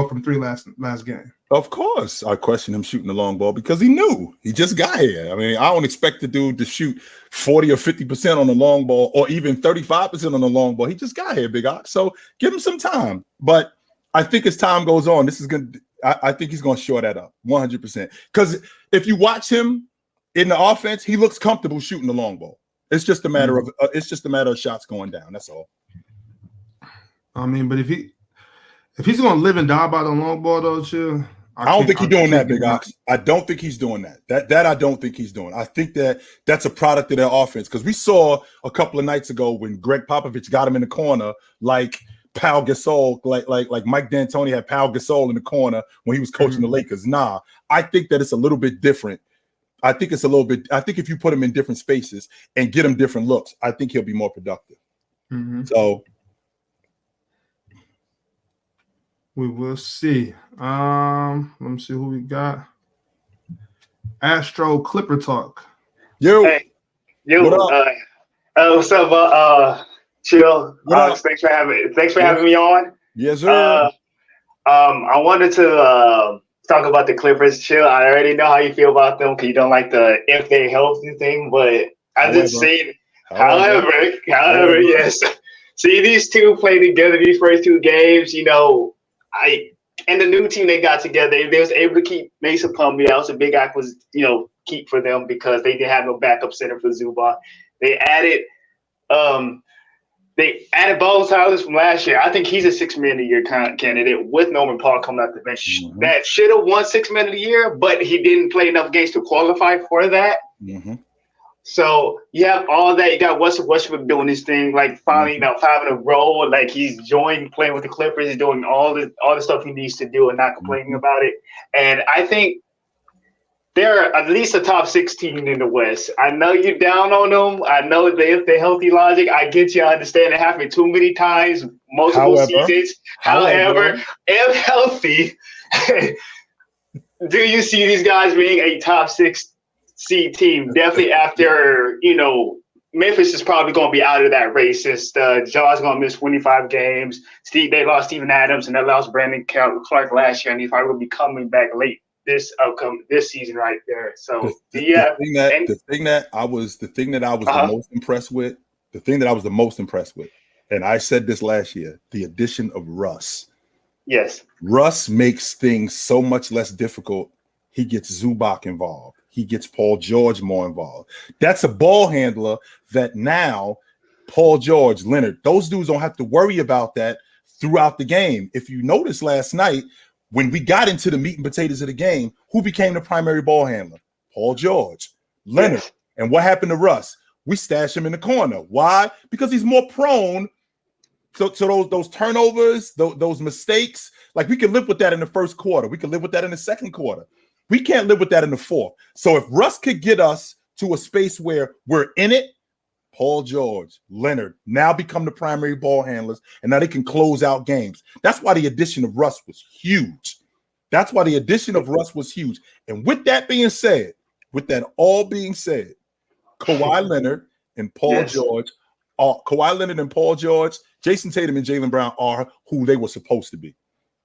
from 3 last game. Of course, I question him shooting the long ball because he knew. He just got here. I mean, I don't expect the dude to shoot 40 or 50% on the long ball or even 35% on the long ball. He just got here, Big Ox. So give him some time. But I think as time goes on, I think he's going to shore that up 100%. Because if you watch him in the offense, he looks comfortable shooting the long ball. It's just a matter of shots going down. That's all. I mean, but if he's going to live and die by the long ball, though, chill. I don't think he's doing that, Big Ox. I don't think he's doing that. That I don't think he's doing. I think that's a product of their offense because we saw a couple of nights ago when Greg Popovich got him in the corner like Pau Gasol, like Mike D'Antoni had Pau Gasol in the corner when he was coaching the Lakers. Nah, I think that it's a little bit different. I think if you put him in different spaces and get him different looks, I think he'll be more productive. So we will see. Let me see who we got. Astro Clipper Talk. Yo. Hey. Yo. What up? What's up, Chill. Thanks for having me on. Yes, sir. I wanted to talk about the Clippers. Chill. I already know how you feel about them because you don't like the if they healthy thing, but I just say, however, yes. See these two play together these first 2 games. You know, and the new team they got together, they was able to keep Mason Plumlee. That was a big keep for them because they didn't have no backup center for Zubac. They added Bones Highlands from last year. I think he's a 6 Man of the Year candidate with Norman Paul coming out the bench. That should have won 6 Man of the Year, but he didn't play enough games to qualify for that. So you have all that. You got Russell Westbrook doing his thing, like finally 5 in a row. Like he's enjoying playing with the Clippers. He's doing all the stuff he needs to do and not complaining about it. And I think they're at least a top 16 in the West. I know you're down on them. I know if they're healthy logic, I get you. I understand it happened too many times, multiple seasons. However, if healthy, do you see these guys being a top 6 seed team? Definitely after, Memphis is probably going to be out of that race since Jaw's going to miss 25 games. They lost Steven Adams and they lost Brandon Clark last year, and he's probably going to be coming back late this season right there. So the thing that I was the most impressed with, and I said this last year, the addition of Russ. Yes. Russ makes things so much less difficult. He gets Zubac involved. He gets Paul George more involved. That's a ball handler that now Paul George, Leonard, those dudes don't have to worry about that throughout the game. If you notice last night, when we got into the meat and potatoes of the game, who became the primary ball handler? Paul George, Leonard. Yes. And what happened to Russ? We stashed him in the corner. Why? Because he's more prone to those turnovers, those mistakes. Like we can live with that in the first quarter. We can live with that in the second quarter. We can't live with that in the fourth. So if Russ could get us to a space where we're in it, Paul George, Leonard now become the primary ball handlers, and now they can close out games. That's why the addition of Russ was huge. And with that being said, Kawhi Leonard and Paul George, Jason Tatum and Jaylen Brown are who they were supposed to be.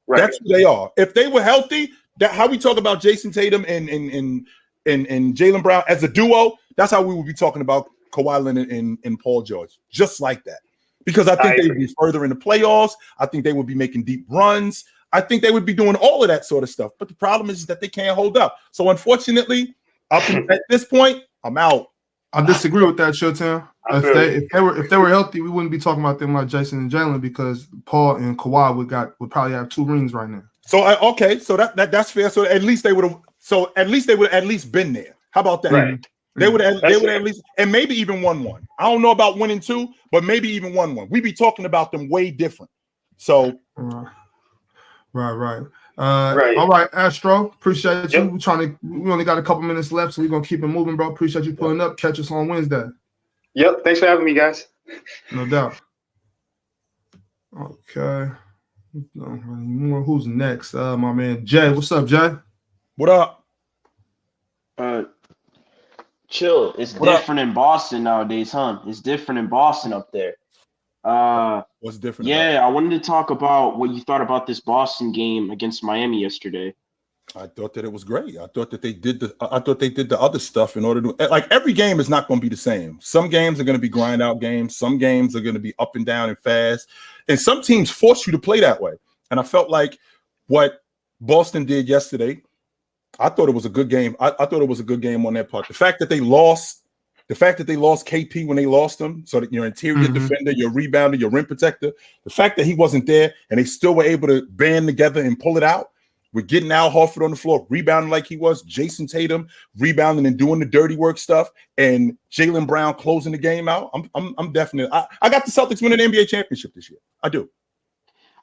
Right. That's who they are. If they were healthy, how we talk about Jason Tatum and Jaylen Brown as a duo, that's how we would be talking about Kawhi Leonard and Paul George, just like that. Because I think they would be further in the playoffs. I think they would be making deep runs. I think they would be doing all of that sort of stuff. But the problem is that they can't hold up. So unfortunately, up at this point, I'm out. I disagree with that, Showtime. If they were healthy, we wouldn't be talking about them like Jason and Jaylen because Paul and Kawhi would probably have 2 rings right now. So okay, so that's fair. So at least they would have. So at least they would at least been there. How about that? Right. They would at least, and maybe even won one. I don't know about winning 2, but maybe even won one. We'd be talking about them way different. So, right. All right, Astro. Appreciate you. We only got a couple minutes left, so we're gonna keep it moving, bro. Appreciate you pulling up. Catch us on Wednesday. Yep. Thanks for having me, guys. No doubt. Okay. Who's next? My man Jay. What's up, Jay? What up? Chill. It's different in Boston nowadays, huh? It's different in Boston up there. What's different? Yeah, I wanted to talk about what you thought about this Boston game against Miami yesterday. I thought that it was great. I thought that they did the other stuff in order to, like, every game is not going to be the same. Some games are going to be grind out games. Some games are going to be up and down and fast. And some teams force you to play that way. And I felt like what Boston did yesterday, I thought it was a good game. I thought it was a good game on their part. The fact that they lost KP when they lost him, so that your interior defender, your rebounder, your rim protector, the fact that he wasn't there and they still were able to band together and pull it out. We're getting Al Horford on the floor, rebounding like he was, Jason Tatum rebounding and doing the dirty work stuff, and Jaylen Brown closing the game out. I'm definitely. I got the Celtics winning the NBA championship this year. I do.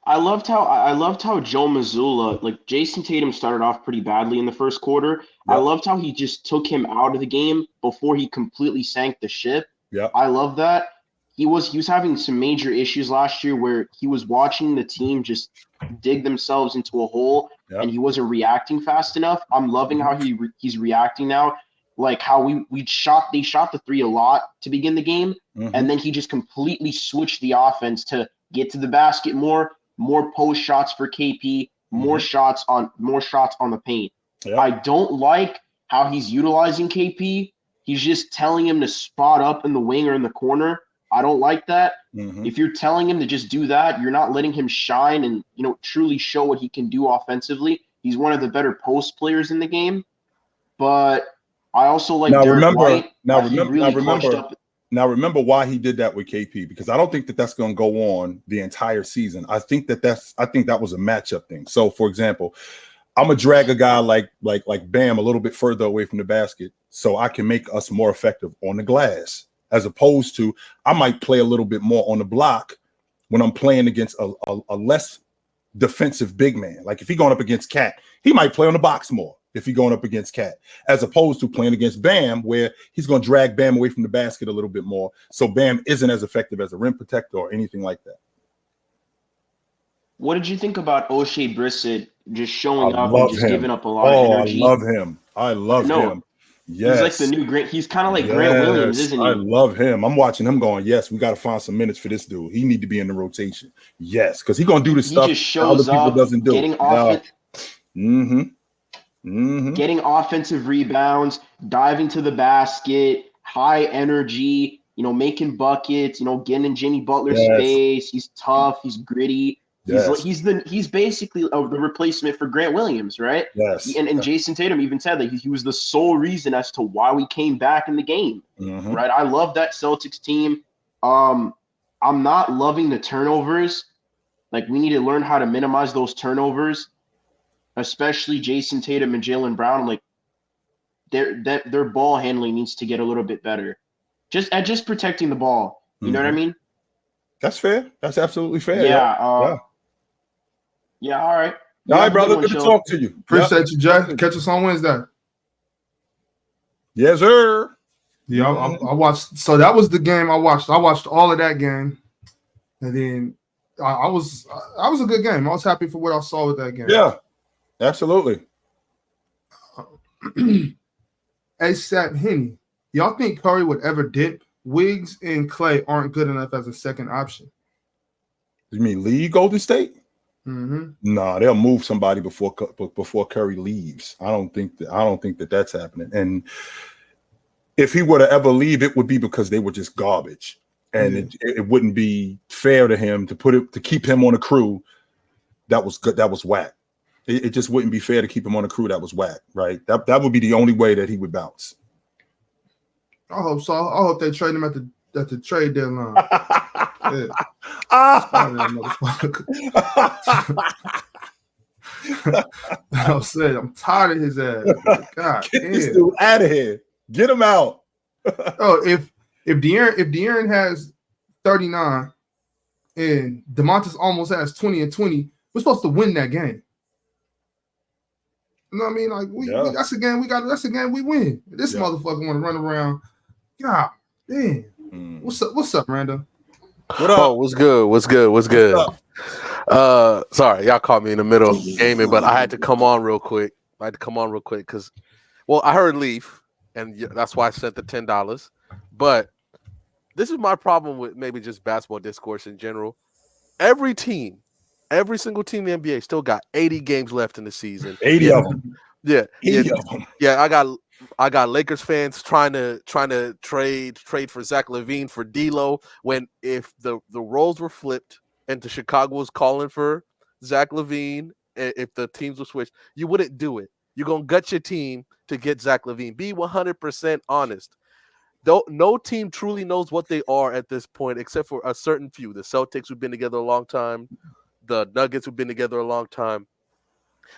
I loved how Joe Mazzulla, like, Jason Tatum started off pretty badly in the first quarter. Yep. I loved how he just took him out of the game before he completely sank the ship. Yeah, I love that. He was having some major issues last year where he was watching the team just dig themselves into a hole, and he wasn't reacting fast enough. I'm loving how he's reacting now, like how they shot the three a lot to begin the game, and then he just completely switched the offense to get to the basket more post shots for KP, more shots on the paint. Yep. I don't like how he's utilizing KP. He's just telling him to spot up in the wing or in the corner. I don't like that. If you're telling him to just do that, you're not letting him shine and, truly show what he can do offensively. He's one of the better post players in the game. But I also like Derek White. Now remember why he did that with KP, because I don't think that that's going to go on the entire season. I think that was a matchup thing. So, for example, I'm gonna drag a guy like Bam a little bit further away from the basket so I can make us more effective on the glass, as opposed to I might play a little bit more on the block when I'm playing against a less defensive big man. Like if he's going up against Cat, he might play on the box more if he's going up against Cat, as opposed to playing against Bam, where he's going to drag Bam away from the basket a little bit more. So Bam isn't as effective as a rim protector or anything like that. What did you think about O'Shea Brissett just showing up and just giving up a lot of energy? I love him. Yes. He's like the new Grant. He's kind of like Grant Williams, isn't he? I love him. I'm watching him going, yes, we got to find some minutes for this dude. He need to be in the rotation. Yes, because he's going to do the stuff just shows other people up, doesn't do. Getting getting offensive rebounds, diving to the basket, high energy, making buckets, getting in Jimmy Butler's space. He's tough. He's gritty. Yes. He's basically the replacement for Grant Williams, right? Yes. And Jason Tatum even said that he was the sole reason as to why we came back in the game, right? I love that Celtics team. I'm not loving the turnovers. Like, we need to learn how to minimize those turnovers, especially Jason Tatum and Jaylen Brown. Like, their ball handling needs to get a little bit better. Just protecting the ball. You know what I mean? That's fair. That's absolutely fair. Yeah, all right. All right, brother. Good to talk to you. Appreciate you, Jay. Catch us on Wednesday. Yes, sir. Yeah, I watched. So that was the game I watched. I watched all of that game, and then I was a good game. I was happy for what I saw with that game. Yeah, absolutely. ASAP Henny, y'all think Curry would ever dip? Wiggs and Clay aren't good enough as a second option. You mean leave Golden State? Nah, they'll move somebody before Curry leaves. I don't think that that's happening. And if he were to ever leave, it would be because they were just garbage, and it wouldn't be fair to him to keep him on a crew that was good. That was whack. It just wouldn't be fair to keep him on a crew that was whack, right? That would be the only way that he would bounce. I hope so. I hope they trade him at the trade deadline. I'm saying I'm tired of his ass. God, get this dude out of here. Get him out. if De'Aaron has 39 and DeMontis almost has 20 and 20, we're supposed to win that game. You know what I mean? Like that's a game that's a game we win. This motherfucker want to run around. God damn. What's up, Randall? What up? Oh, what's good? Sorry, y'all caught me in the middle of gaming, but I had to come on real quick. Because, I heard Leaf, and that's why I sent the $10. But this is my problem with maybe just basketball discourse in general. Every single team in the NBA still got 80 games left in the season. 80 of them. Yeah. 80 of them. Yeah, I got Lakers fans trying to trade for Zach LaVine for D'Lo when if the roles were flipped and Chicago was calling for Zach LaVine, if the teams were switched, you wouldn't do it. You're gonna gut your team to get Zach LaVine. Be 100% honest. No team truly knows what they are at this point, except for a certain few. The Celtics, who've been together a long time, the Nuggets, who've been together a long time.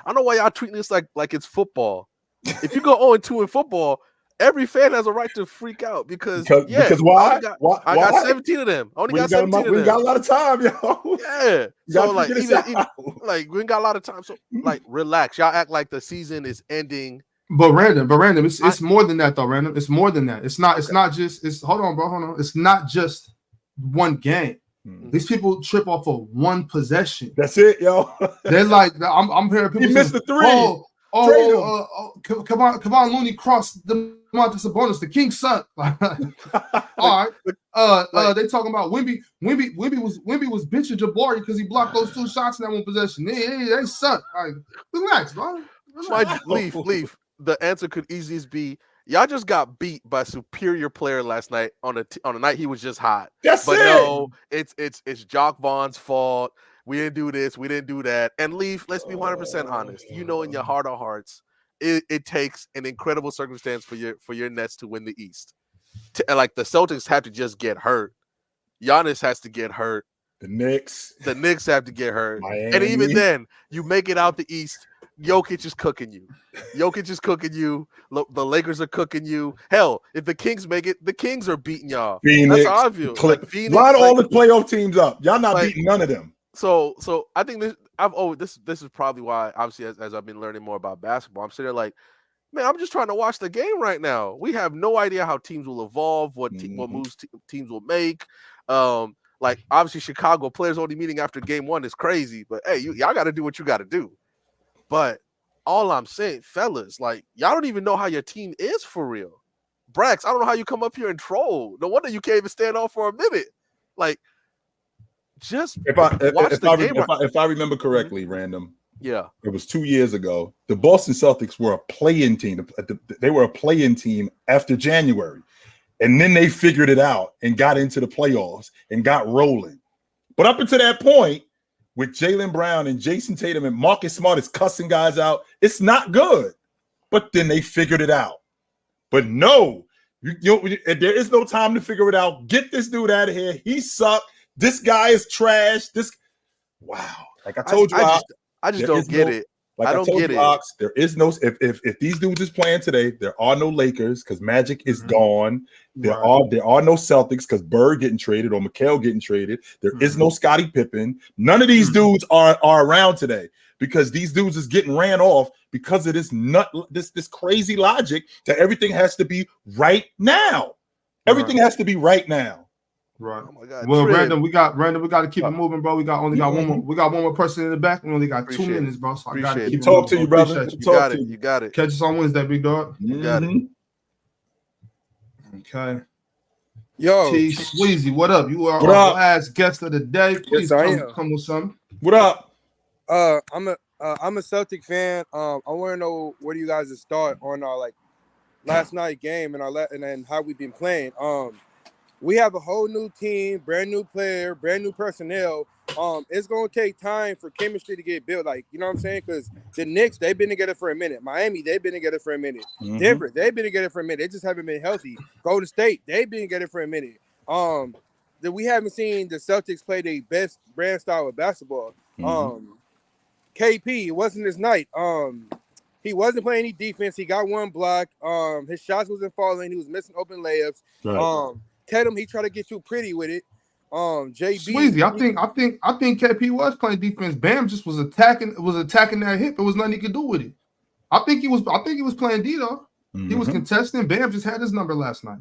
I don't know why y'all treating this like it's football. If you go 0-2 in football, every fan has a right to freak out because why? I got 17 of them. We got a lot of time, yo. Yeah. So even we ain't got a lot of time. So relax. Y'all act like the season is ending. But random, it's more than that though, random. It's more than that. It's not just hold on. It's not just one game. These people trip off of one possession. That's it, yo. They're like, I'm hearing people. He missed the three. Come on, Looney crossed the Sabonis. The Kings suck. All right. They talking about Wemby. Wemby was benching Jabari because he blocked those 2 shots in that one possession. They suck. All right, relax, bro. Leaf. The answer could easily be y'all just got beat by a superior player last night on a night he was just hot. No, it's Jock Vaughn's fault. We didn't do this. We didn't do that. And Leaf, let's be 100% honest. You know, in your heart of hearts, it takes an incredible circumstance for your Nets to win the East. Like the Celtics have to just get hurt. Giannis has to get hurt. The Knicks have to get hurt. Miami. And even then, you make it out the East. Jokic is cooking you. The Lakers are cooking you. Hell, if the Kings make it, the Kings are beating y'all. Phoenix, that's how I feel. Phoenix, line all the playoff teams up. Y'all not beating none of them. So I think this is probably why, obviously, as I've been learning more about basketball, I'm sitting there like, man, I'm just trying to watch the game right now. We have no idea how teams will evolve, what moves teams will make. Obviously, Chicago players only meeting after game 1 is crazy, but hey, y'all got to do what you got to do. But all I'm saying, fellas, y'all don't even know how your team is for real. Brax, I don't know how you come up here and troll. No wonder you can't even stand on for a minute. Just if I remember correctly, random. Yeah, it was 2 years ago. The Boston Celtics were a play-in team. They were a play-in team after January, and then they figured it out and got into the playoffs and got rolling. But up until that point, with Jaylen Brown and Jason Tatum and Marcus Smart is cussing guys out, it's not good. But then they figured it out. But no, there is no time to figure it out. Get this dude out of here. He sucked. This guy is trash. Wow. Like I told you, I just don't get it. Like I don't get it. Ox, there is no if these dudes is playing today, there are no Lakers because Magic is gone. There are no Celtics because Bird getting traded or Mikal getting traded. There is no Scottie Pippen. None of these dudes are around today because these dudes is getting ran off because of this crazy logic that everything has to be right now. Everything has to be right now. Right. Oh my God. Well, Random, we got to keep it moving, bro. We got one more. We got one more person in the back. We only got 2 minutes, bro. So I got to keep talk to you, brother. You got it. Catch us on Wednesday, big dog. You got it. Okay. Yo, T Sweezy, what up? You are our last guest of the day. Please come with something. What up? I'm a Celtic fan. I want to know where do you guys start on our last night game and then how we've been playing. We have a whole new team, brand new player, brand new personnel. It's gonna take time for chemistry to get built. You know what I'm saying? Because the Knicks, they've been together for a minute. Miami, they've been together for a minute. Denver, they've been together for a minute. They just haven't been healthy. Golden State, they've been together for a minute. We haven't seen the Celtics play their best brand style of basketball. KP, it wasn't his night. He wasn't playing any defense. He got one block. His shots wasn't falling. He was missing open layups. Right. Tatum, he tried to get too pretty with it. JB, Sweezy, I think KP was playing defense. Bam just was attacking that hip. There was nothing he could do with it. I think he was playing D though. Mm-hmm. He was contesting. Bam just had his number last night.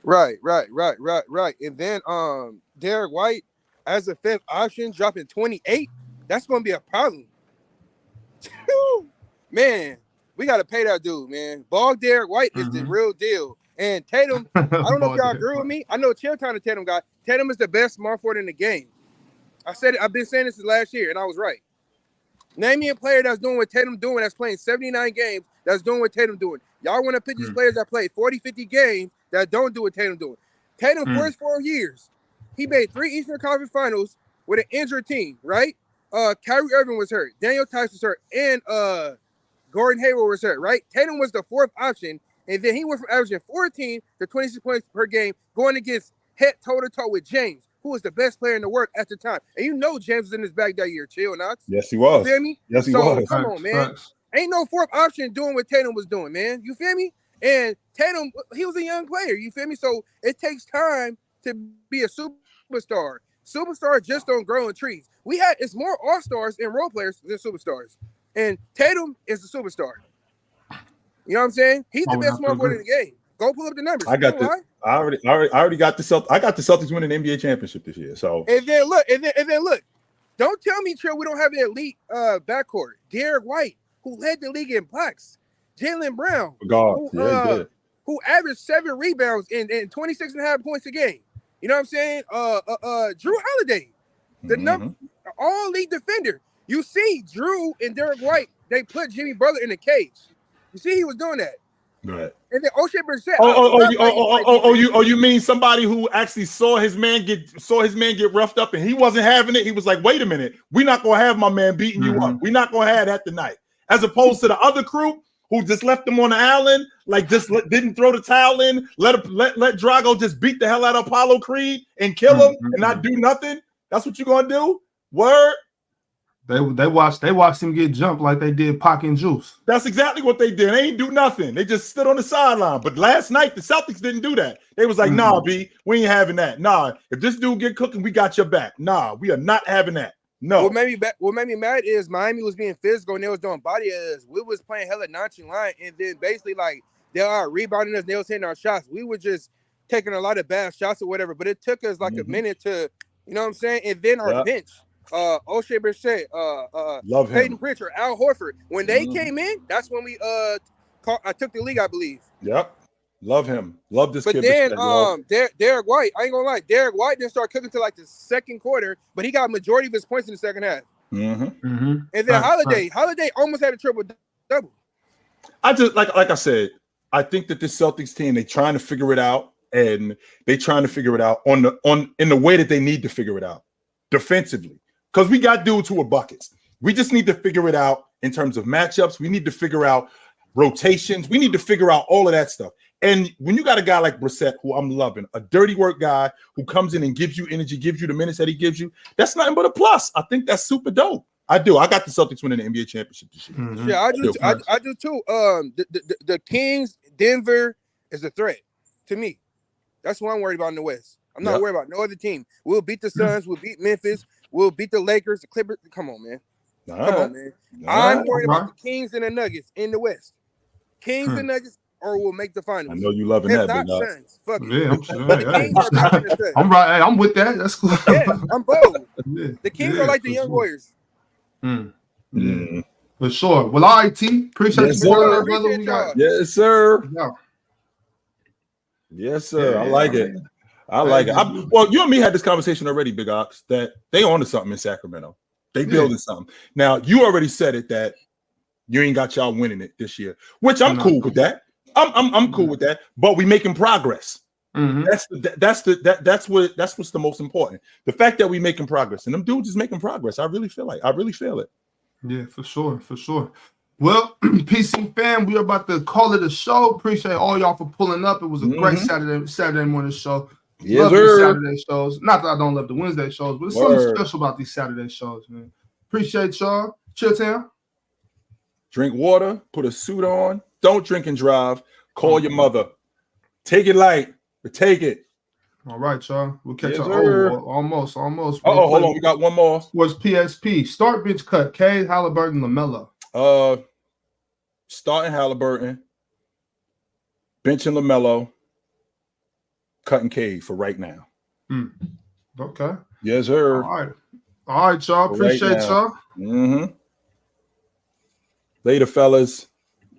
Right. And then Derek White as a fifth option dropping 28. That's gonna be a problem. Man, we gotta pay that dude, man. Ball Derek White is the real deal. And Tatum, I don't know if y'all agree with me. I know Chill Town and Tatum guy. Tatum is the best small forward in the game. I said it. I've been saying this since last year, and I was right. Name me a player that's doing what Tatum doing, that's playing 79 games, that's doing what Tatum doing. Y'all want to pick these players that play 40, 50 games that don't do what Tatum doing. Tatum, first 4 years, he made 3 Eastern Conference Finals with an injured team, right? Kyrie Irving was hurt. Daniel Tice was hurt. And Gordon Hayward was hurt, right? Tatum was the 4th option. And then he went from averaging 14 to 26 points per game, going against head toe-to-toe with James, who was the best player in the world at the time. And you know James was in his bag that year, Chill, Knox. Yes, he was. You feel me? Yes, he was. Come on, man. Ain't no 4th option doing what Tatum was doing, man. You feel me? And Tatum, he was a young player. You feel me? So it takes time to be a superstar. Superstars just don't grow in trees. It's more all-stars and role players than superstars. And Tatum is the superstar. You know what I'm saying? He's the best small forward in the game. Go pull up the numbers. I got the. I already got the Celtics. I got the Celtics winning the NBA championship this year. So and then look. Don't tell me, Trill, we don't have an elite backcourt. Derek White, who led the league in blocks. Jaylen Brown, who averaged 7 rebounds and 26.5 points a game. You know what I'm saying? Drew Holiday, the all league defender. You see, Drew and Derek White, they put Jimmy Butler in the cage. You see, he was doing that. Right. And then O'Shea Brissett. You mean somebody who actually saw his man get roughed up and he wasn't having it? He was like, wait a minute, we're not gonna have my man beating you up. We're not gonna have that tonight. As opposed to the other crew who just left him on the island, like didn't throw the towel in, let Drago just beat the hell out of Apollo Creed and kill him and not do nothing. That's what you're gonna do? Word. They watched him get jumped like they did Pac and Juice. That's exactly what they did. They ain't do nothing. They just stood on the sideline. But last night, the Celtics didn't do that. They was like, nah, B, we ain't having that. Nah, if this dude get cooking, we got your back. Nah, we are not having that. No. What made me mad is Miami was being physical and they was doing body us. We was playing hella nonchalant and then basically like they are rebounding us. They was hitting our shots. We were just taking a lot of bad shots or whatever. But it took us like a minute to, you know what I'm saying? And then our bench. O'Shea Brissett, love him. Peyton Pritchard, Al Horford. When they came in, that's when we I took the league, I believe. Yep. Love him. Love this kid. But then Derek White, I ain't gonna lie, Derek White didn't start cooking until like the second quarter, but he got a majority of his points in the second half. And then Holiday almost had a triple-double. I just like I said, I think that this Celtics team, they trying to figure it out, and they trying to figure it out in the way that they need to figure it out defensively. Because we got dudes who are buckets. We just need to figure it out in terms of matchups. We need to figure out rotations. We need to figure out all of that stuff. And when you got a guy like Brissett, who I'm loving, a dirty work guy who comes in and gives you energy, gives you the minutes that he gives you, that's nothing but a plus. I think that's super dope. I do. I got the Celtics winning the NBA championship this year. Yeah, I do too. The Kings, Denver is a threat to me. That's what I'm worried about in the West. I'm not worried about no other team. We'll beat the Suns. We'll beat Memphis. We'll beat the Lakers, the Clippers. Come on, man. Come on, man. I'm worried about the Kings and the Nuggets in the West. Kings and Nuggets, or we'll make the finals. I know you loving that, not Suns. Fuck yeah, I'm sure. I'm right. Hey, I'm with that. That's cool. Yeah, I'm bold. The Kings are like the young Warriors. For sure. Well, all right, T. Appreciate you, brother. Yes, sir. Yes, sir. I like it. I like it. Well, you and me had this conversation already, Big Ox, that they on to something in Sacramento. They building something. Now, you already said it that you ain't got y'all winning it this year, which I'm cool with that. I'm cool with that. But we making progress. That's what's the most important. The fact that we making progress, and them dudes is making progress. I really feel it. Yeah, for sure. Well, PC fam, we are about to call it a show. Appreciate all y'all for pulling up. It was a great Saturday morning show. Love these Saturday shows. Not that I don't love the Wednesday shows, but it's something special about these Saturday shows, man. Appreciate y'all. Chill town. Drink water, put a suit on. Don't drink and drive. Call your mother. Take it light, but take it. All right, y'all. We'll catch Yes, up. sir. Oh, almost. Oh, hold on. We got one more. Was PSP. Start bench cut. Cade, Haliburton, Lamelo. Starting Haliburton. Benching Lamelo. Cutting Cade for right now. Okay. Yes, sir. All right, y'all. Appreciate y'all. Later, fellas.